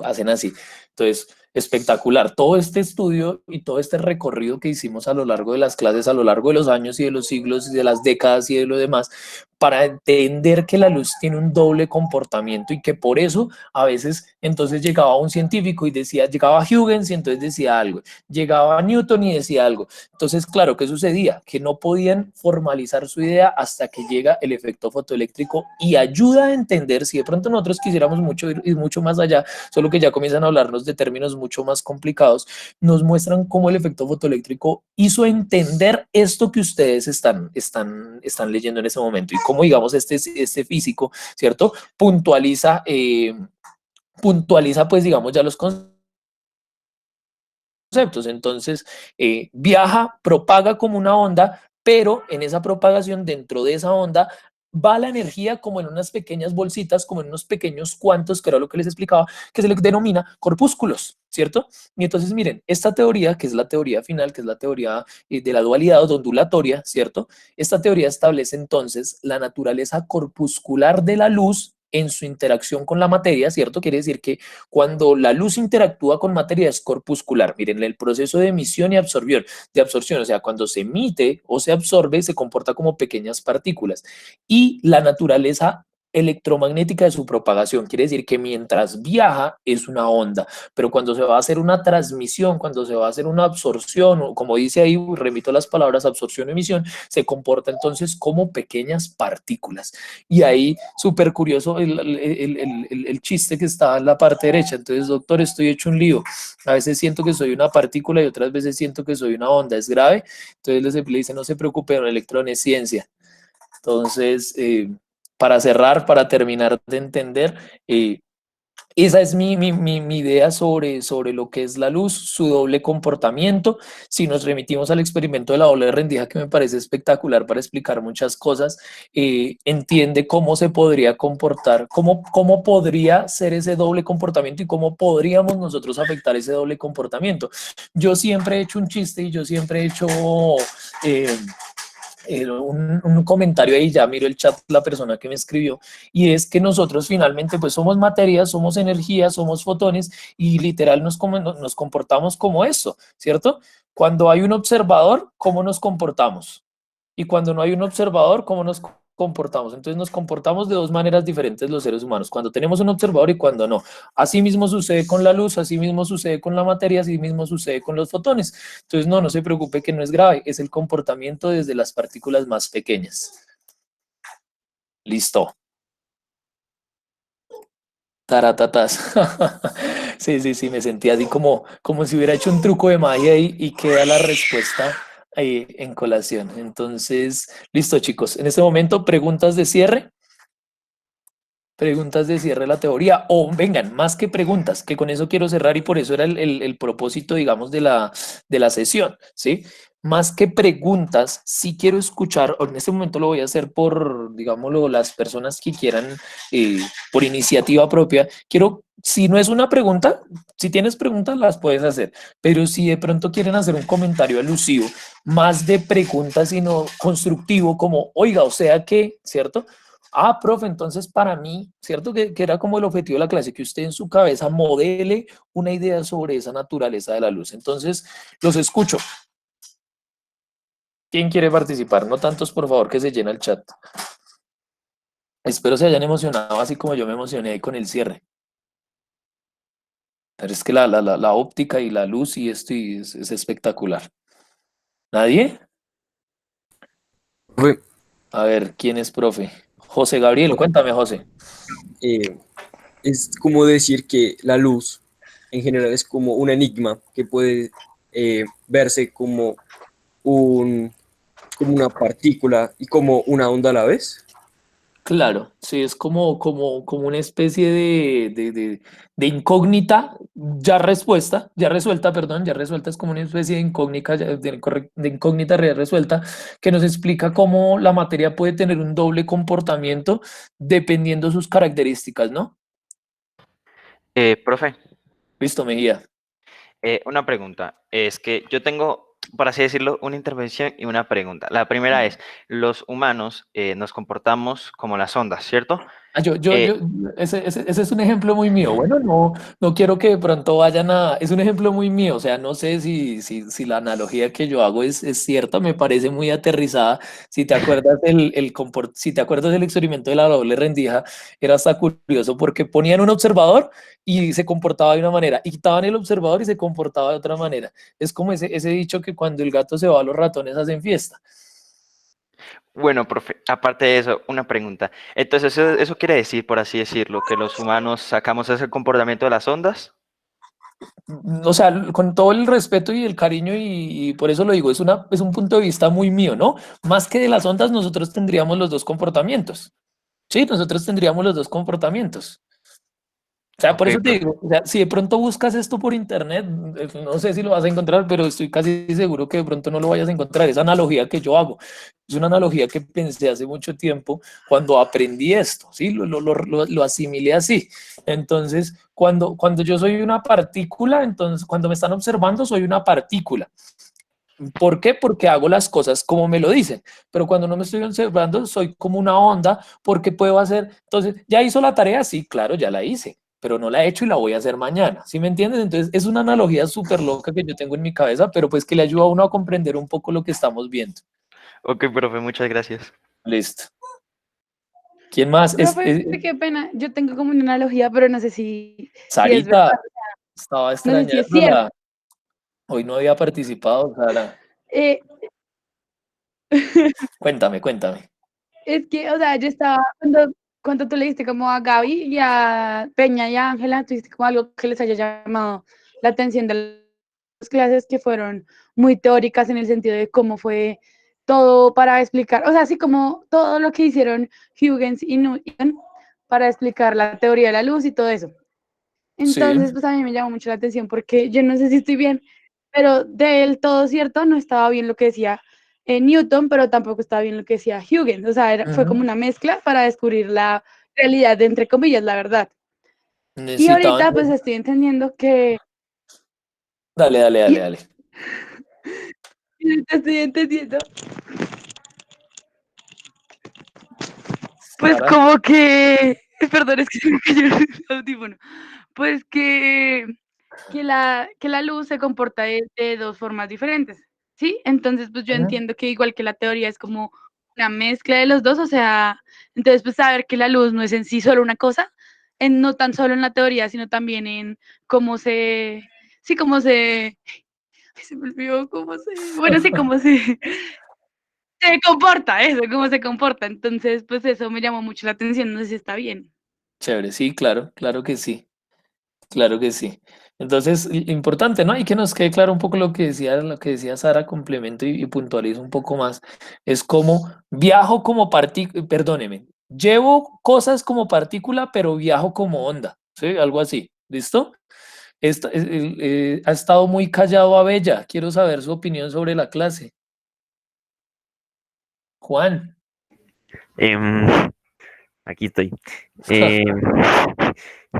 hacen así. Entonces, espectacular. Todo este estudio y todo este recorrido que hicimos a lo largo de las clases, a lo largo de los años y de los siglos y de las décadas y de lo demás, para entender que la luz tiene un doble comportamiento y que por eso a veces entonces llegaba un científico y decía, llegaba Huygens y entonces decía algo, llegaba Newton y decía algo. Entonces, claro, ¿qué sucedía? Que no podían formalizar su idea hasta que llega el efecto fotoeléctrico y ayuda a entender, si de pronto nosotros quisiéramos ir mucho más allá, solo que ya comienzan a hablarnos de términos mucho más complicados, nos muestran cómo el efecto fotoeléctrico hizo entender esto que ustedes están leyendo en ese momento y cómo, digamos, este físico, ¿cierto? Puntualiza pues, digamos, ya los conceptos. Entonces, viaja, propaga como una onda, pero en esa propagación, dentro de esa onda, va la energía como en unas pequeñas bolsitas, como en unos pequeños cuantos, que era lo que les explicaba, que se les denomina corpúsculos, ¿cierto? Y entonces, miren, esta teoría, que es la teoría final, que es la teoría de la dualidad ondulatoria, ¿cierto? Esta teoría establece entonces la naturaleza corpuscular de la luz en su interacción con la materia, ¿cierto? Quiere decir que cuando la luz interactúa con materia es corpuscular. Miren, el proceso de emisión y absorción, o sea, cuando se emite o se absorbe, se comporta como pequeñas partículas. Y la naturaleza electromagnética de su propagación, quiere decir que mientras viaja es una onda, pero cuando se va a hacer una transmisión, cuando se va a hacer una absorción, o como dice ahí, remito las palabras absorción o emisión, se comporta entonces como pequeñas partículas. Y ahí, súper curioso el chiste que está en la parte derecha. Entonces, doctor, estoy hecho un lío. A veces siento que soy una partícula y otras veces siento que soy una onda. ¿Es grave? Entonces le dice, no se preocupe, un electrón es ciencia. Entonces, para cerrar, para terminar de entender, Esa es mi idea sobre lo que es la luz, su doble comportamiento. Si nos remitimos al experimento de la doble rendija, que me parece espectacular para explicar muchas cosas, entiende cómo se podría comportar, cómo podría ser ese doble comportamiento y cómo podríamos nosotros afectar ese doble comportamiento. Yo siempre he hecho un chiste y yo siempre he hecho... eh, un comentario ahí, ya miro el chat, la persona que me escribió, y es que nosotros finalmente pues somos materia, somos energía, somos fotones y literal nos comportamos como eso, ¿cierto? Cuando hay un observador, ¿cómo nos comportamos? Y cuando no hay un observador, ¿cómo nos comportamos? Entonces nos comportamos de dos maneras diferentes los seres humanos, cuando tenemos un observador y cuando no. Así mismo sucede con la luz, así mismo sucede con la materia, así mismo sucede con los fotones. Entonces no se preocupe que no es grave, es el comportamiento desde las partículas más pequeñas. Listo. Taratatas. Sí, me sentí así como si hubiera hecho un truco de magia y queda la respuesta ahí en colación. Entonces, listo, chicos. En este momento, preguntas de cierre. Preguntas de cierre de la teoría. O vengan, más que preguntas, que con eso quiero cerrar y por eso era el propósito, digamos, de la sesión, ¿sí? Más que preguntas, sí quiero escuchar, en este momento lo voy a hacer por, digámoslo, las personas que quieran, por iniciativa propia. Quiero, si no es una pregunta, si tienes preguntas las puedes hacer, pero si de pronto quieren hacer un comentario alusivo, más de preguntas, sino constructivo, como, oiga, o sea que, ¿cierto? Ah, profe, entonces para mí, ¿cierto? Que era como el objetivo de la clase, que usted en su cabeza modele una idea sobre esa naturaleza de la luz. Entonces, los escucho. ¿Quién quiere participar? No tantos, por favor, que se llena el chat. Espero se hayan emocionado así como yo me emocioné con el cierre. Pero es que la óptica y la luz y esto es espectacular. ¿Nadie? Profe, A ver, ¿quién es profe? José Gabriel, cuéntame, José. eh, es como decir que la luz en general es como un enigma que puede verse como como una partícula y como una onda a la vez. Claro, sí, es como una especie de incógnita ya resuelta, perdón, ya resuelta, es como una especie de incógnita, de incógnita ya resuelta, que nos explica cómo la materia puede tener un doble comportamiento dependiendo de sus características, ¿no? Profe, Listo, Mejía. una pregunta. Es que yo tengo, por así decirlo, una intervención y una pregunta. La primera es, los humanos nos comportamos como las ondas, ¿cierto? Ah, Eh, ese es un ejemplo muy mío. Bueno, no quiero que de pronto vayan a, es un ejemplo muy mío. O sea, no sé si la analogía que yo hago es cierta, me parece muy aterrizada. Si te acuerdas si te acuerdas del experimento de la doble rendija, era hasta curioso porque ponían un observador y se comportaba de una manera, y quitaban el observador y se comportaba de otra manera. Es como ese dicho que cuando el gato se va, los ratones hacen fiesta. bueno, profe, aparte de eso, una pregunta. Entonces, eso quiere decir, por así decirlo, que los humanos sacamos ese comportamiento de las ondas. O sea, con todo el respeto y el cariño y por eso lo digo, es un punto de vista muy mío, ¿no? Más que de las ondas, nosotros tendríamos los dos comportamientos. Sí, nosotros tendríamos los dos comportamientos. O sea, por Ok, eso te profe. digo, o sea, si de pronto buscas esto por internet, no sé si lo vas a encontrar, pero estoy casi seguro que de pronto no lo vayas a encontrar. Esa analogía que yo hago es una analogía que pensé hace mucho tiempo cuando aprendí esto, ¿sí? Lo asimilé así. Entonces, cuando yo soy una partícula, entonces cuando me están observando, soy una partícula. ¿Por qué? Porque hago las cosas como me lo dicen, pero cuando no me estoy observando soy como una onda porque puedo hacer, entonces, ¿ya hizo la tarea? Sí, claro, ya la hice, pero no la he hecho y la voy a hacer mañana, ¿sí me entiendes? Entonces es una analogía súper loca que yo tengo en mi cabeza, pero pues que le ayuda a uno a comprender un poco lo que estamos viendo. Ok, profe, muchas gracias. Listo. ¿Quién más? Profe, qué pena. Yo tengo como una analogía, pero no sé si es verdad. Sarita, estaba No sé si es cierto. extrañándola. Hoy no había participado, Sara. Eh, Cuéntame. es que, o sea, yo estaba, cuando tú le diste como a Gaby y a Peña y a Ángela, tú dijiste como algo que les haya llamado la atención de las clases que fueron muy teóricas en el sentido de cómo fue todo para explicar, o sea, así como todo lo que hicieron Huygens y Newton para explicar la teoría de la luz y todo eso. Sí. Entonces, pues a mí me llamó mucho la atención porque yo no sé si estoy bien, pero del todo cierto no estaba bien lo que decía Newton, pero tampoco estaba bien lo que decía Huygens. O sea, fue como Ujú. una mezcla para descubrir la realidad, de, entre comillas, la verdad. Y Necesitaban. ahorita pues estoy entendiendo que, Dale, dale, dale, y, dale. y ahorita estoy entendiendo, pues Sara. como que, perdón, es que se me cayó el audífono, pues que la luz se comporta de dos formas diferentes, ¿sí? Entonces, pues yo Ujú. entiendo que igual que la teoría es como una mezcla de los dos, o sea, entonces pues saber que la luz no es en sí solo una cosa, no tan solo en la teoría, sino también en cómo se, sí, cómo se, ay, se me olvidó cómo se, bueno, sí, cómo se comporta, eso, cómo se comporta. Entonces, pues eso me llamó mucho la atención, no sé si está bien. Chévere, sí, claro, claro que sí. Claro que sí. Entonces, importante, ¿no? Y que nos quede claro un poco lo que decía Sara, complemento y puntualizo un poco más. Es como viajo como partícula, perdóneme, llevo cosas como partícula, pero viajo como onda, ¿sí? Algo así. ¿Listo? Ha estado muy callado Abella. Quiero saber su opinión sobre la clase. Juan. Em, Aquí estoy. Em,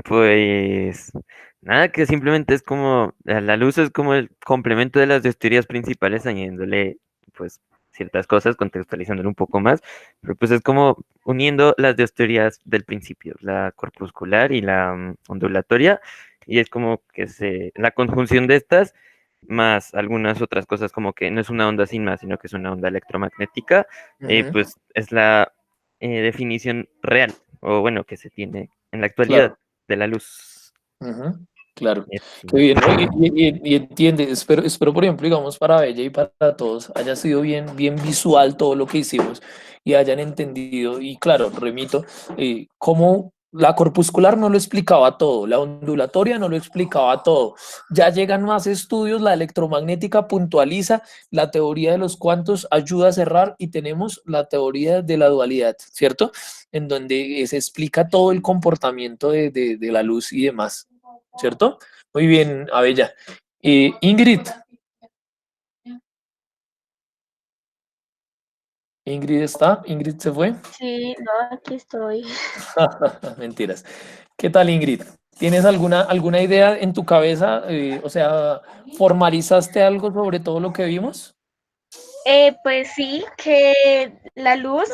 pues nada, que simplemente es como, la luz es como el complemento de las dos teorías principales, añadiéndole pues ciertas cosas, contextualizándolo un poco más, pero pues es como uniendo las dos teorías del principio, la corpuscular y la ondulatoria, y es como que la conjunción de estas, más algunas otras cosas como que no es una onda sin más, sino que es una onda electromagnética, Ujú. pues es la definición real, o bueno, que se tiene en la actualidad Claro. de la luz. Ujú, claro, qué Sí. bien, ¿no? Y entiende, espero, por ejemplo, digamos, para Bella y para todos, haya sido bien, bien visual todo lo que hicimos y hayan entendido, y claro, remito, cómo la corpuscular no lo explicaba todo, la ondulatoria no lo explicaba todo, ya llegan más estudios, la electromagnética puntualiza, la teoría de los cuantos ayuda a cerrar y tenemos la teoría de la dualidad, ¿cierto? En donde se explica todo el comportamiento de la luz y demás. ¿Cierto? Muy bien, Abella. Ingrid. Ingrid está. Ingrid se fue. Sí, no, aquí estoy. Mentiras. ¿Qué tal, Ingrid? ¿Tienes alguna idea en tu cabeza? O sea, ¿formalizaste algo sobre todo lo que vimos? Pues sí, que la luz,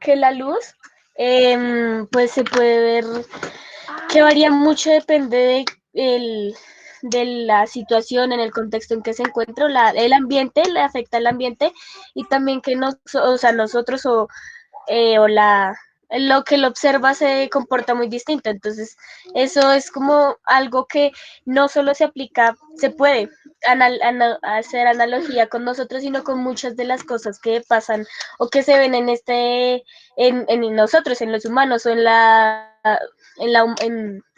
que la luz, pues se puede ver que varía mucho, depende de la situación, en el contexto en que se encuentra, el ambiente, le afecta al ambiente y también que o sea, nosotros o lo que lo observa se comporta muy distinto. Entonces, eso es como algo que no solo se aplica, se puede hacer analogía con nosotros, sino con muchas de las cosas que pasan o que se ven en nosotros, en los humanos o en la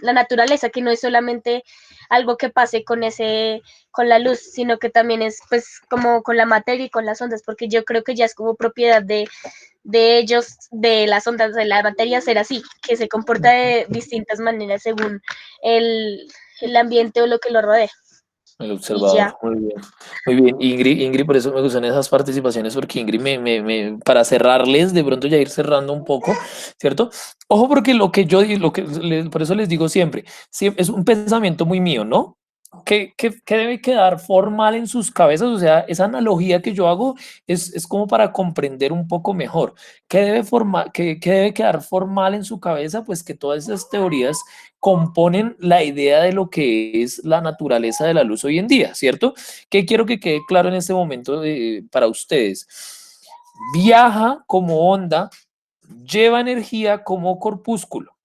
naturaleza, que no es solamente algo que pase con la luz, sino que también es pues como con la materia y con las ondas, porque yo creo que ya es como propiedad de ellos, de las ondas de la materia, ser así, que se comporta de distintas maneras según el ambiente o lo que lo rodea. El Y ya. observador, muy bien. Muy bien, Ingrid, por eso me gustan esas participaciones, porque Ingrid para cerrarles, de pronto ya ir cerrando un poco, ¿cierto? Ojo, porque por eso les digo siempre, es un pensamiento muy mío, ¿no? Que debe quedar formal en sus cabezas, o sea, esa analogía que yo hago es como para comprender un poco mejor. ¿Qué debe quedar formal en su cabeza? Pues que todas esas teorías componen la idea de lo que es la naturaleza de la luz hoy en día, ¿cierto? Que quiero que quede claro en este momento para ustedes. Viaja como onda, lleva energía como corpúsculo,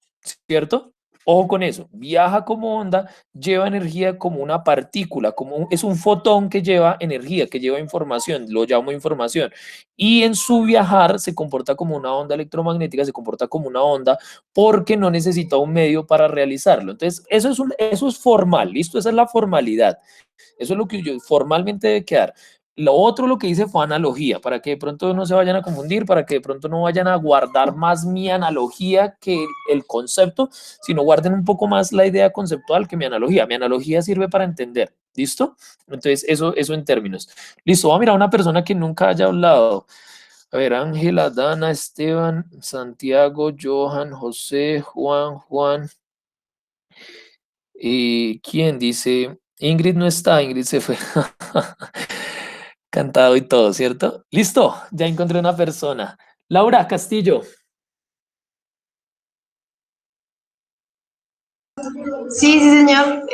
¿cierto? Ojo con eso, viaja como onda, lleva energía como una partícula, es un fotón que lleva energía, que lleva información, lo llamo información. Y en su viajar se comporta como una onda electromagnética, se comporta como una onda porque no necesita un medio para realizarlo. Entonces, eso es formal, ¿listo? Esa es la formalidad. Eso es lo que formalmente debe quedar. Lo otro lo que hice fue analogía, para que de pronto no se vayan a confundir, para que de pronto no vayan a guardar más mi analogía que el concepto, sino guarden un poco más la idea conceptual que mi analogía. Mi analogía sirve para entender, ¿listo? Entonces, eso en términos. Listo, vamos a mirar a una persona que nunca haya hablado. A ver, Ángela, Dana, Esteban, Santiago, Johan, José, Juan. ¿Y quién dice? Ingrid no está, Ingrid se fue. Cantado y todo, ¿cierto? Listo, ya encontré una persona. Laura Castillo. Sí, sí, señor.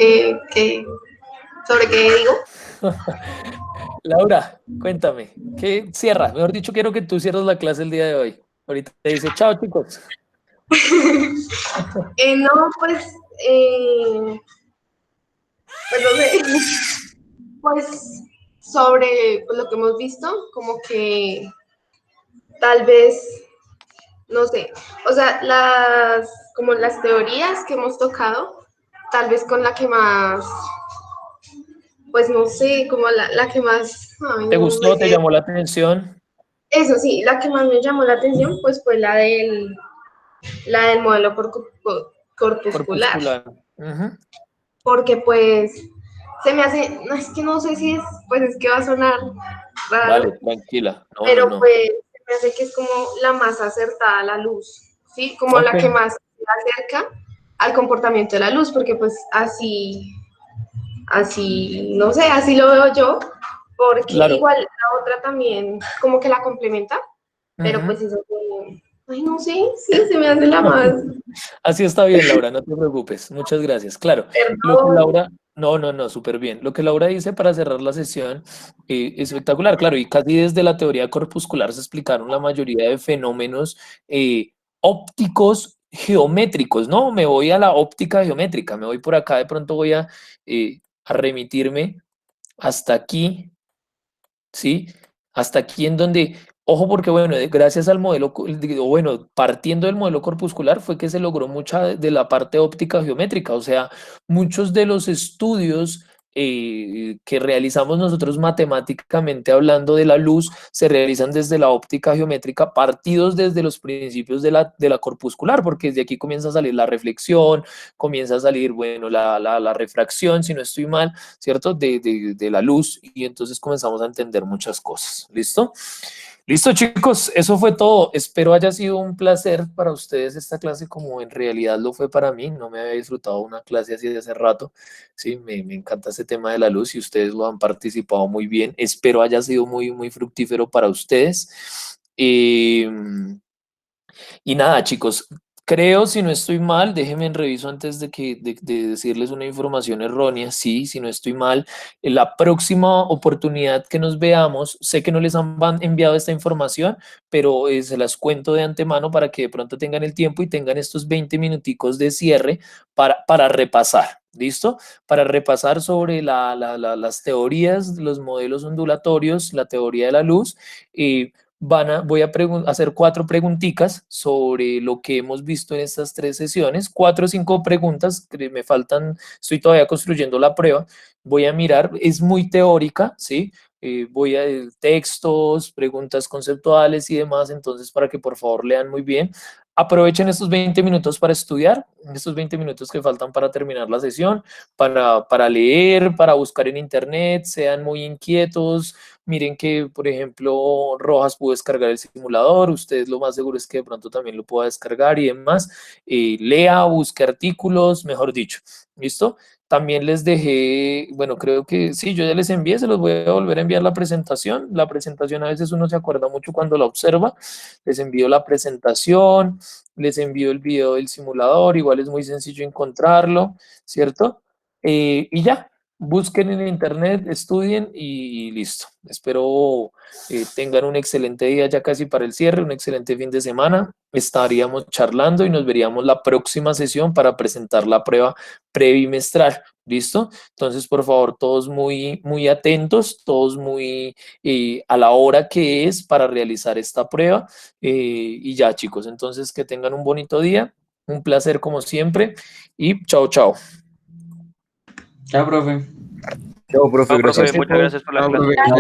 ¿Sobre qué digo? Laura, cuéntame, ¿qué cierra? Mejor dicho, quiero que tú cierres la clase el día de hoy. Ahorita te dice, chao, chicos. No, pues no sé. Pues sobre lo que hemos visto, como que tal vez, no sé, o sea, como las teorías que hemos tocado, tal vez con la que más, pues no sé, como la que más, ay, ¿Te no gustó? ¿Te sé. llamó la atención? Eso sí, la que más me llamó la atención, pues fue la del modelo corpuscular, Corpuscular. Ujú. porque pues se me hace, no es que no sé si es, pues es que va a sonar raro, Vale, tranquila. No, pero no. pues se me hace que es como la más acertada a la luz, ¿sí? Como Ok. la que más se acerca al comportamiento de la luz, porque pues así, no sé, así lo veo yo, porque Claro. igual la otra también como que la complementa, pero Ujú. pues eso, ay, no sé, sí, se me hace la más, Así está bien, Laura, no te preocupes. Muchas gracias. Claro, lo que perdón. Laura, no, súper bien. Lo que Laura dice para cerrar la sesión es espectacular, claro, y casi desde la teoría corpuscular se explicaron la mayoría de fenómenos ópticos geométricos, ¿no? Me voy a la óptica geométrica, me voy por acá, de pronto voy a remitirme hasta aquí. ¿Sí? Hasta aquí en donde, ojo porque bueno, gracias al modelo, bueno, partiendo del modelo corpuscular fue que se logró mucha de la parte óptica geométrica, o sea, muchos de los estudios que realizamos nosotros matemáticamente hablando de la luz se realizan desde la óptica geométrica, partidos desde los principios de la corpuscular, porque desde aquí comienza a salir la reflexión, comienza a salir, bueno, la refracción, si no estoy mal, ¿cierto? De la luz y entonces comenzamos a entender muchas cosas. ¿Listo? Listo, chicos, eso fue todo. Espero haya sido un placer para ustedes esta clase como en realidad lo fue para mí. No me había disfrutado una clase así de hace rato. Sí, me encanta este tema de la luz y ustedes lo han participado muy bien. Espero haya sido muy, muy fructífero para ustedes. Y nada, chicos, creo, si no estoy mal, déjenme en reviso antes de decirles una información errónea. Sí, si no estoy mal, en la próxima oportunidad que nos veamos, sé que no les han enviado esta información, pero se las cuento de antemano para que de pronto tengan el tiempo y tengan estos 20 minuticos de cierre para repasar. ¿Listo? Para repasar sobre las teorías, los modelos ondulatorios, la teoría de la luz. Voy a hacer 4 preguntitas sobre lo que hemos visto en estas 3 sesiones, 4 o 5 preguntas que me faltan, estoy todavía construyendo la prueba, voy a mirar, es muy teórica, ¿sí? Voy a textos, preguntas conceptuales y demás, entonces para que por favor lean muy bien. Aprovechen estos 20 minutos para estudiar, estos 20 minutos que faltan para terminar la sesión, para leer, para buscar en internet, sean muy inquietos. Miren que, por ejemplo, Rojas pudo descargar el simulador, ustedes lo más seguro es que de pronto también lo pueda descargar y demás. Lea, busque artículos, mejor dicho, ¿listo? También les dejé, bueno, creo que sí, yo ya les envié, se los voy a volver a enviar la presentación. La presentación a veces uno se acuerda mucho cuando la observa. Les envío la presentación, les envío el video del simulador, igual es muy sencillo encontrarlo, ¿cierto? Y ya. Busquen en internet, estudien y listo. Espero tengan un excelente día ya casi para el cierre, un excelente fin de semana. Estaríamos charlando y nos veríamos la próxima sesión para presentar la prueba prebimestral. ¿Listo? Entonces, por favor, todos muy, muy atentos, todos muy a la hora que es para realizar esta prueba. Y ya, chicos, entonces que tengan un bonito día, un placer como siempre y chao, chao. Chao, profe. Chao, profe, No, profe, gracias. muchas gracias por la Chao, clase. profe.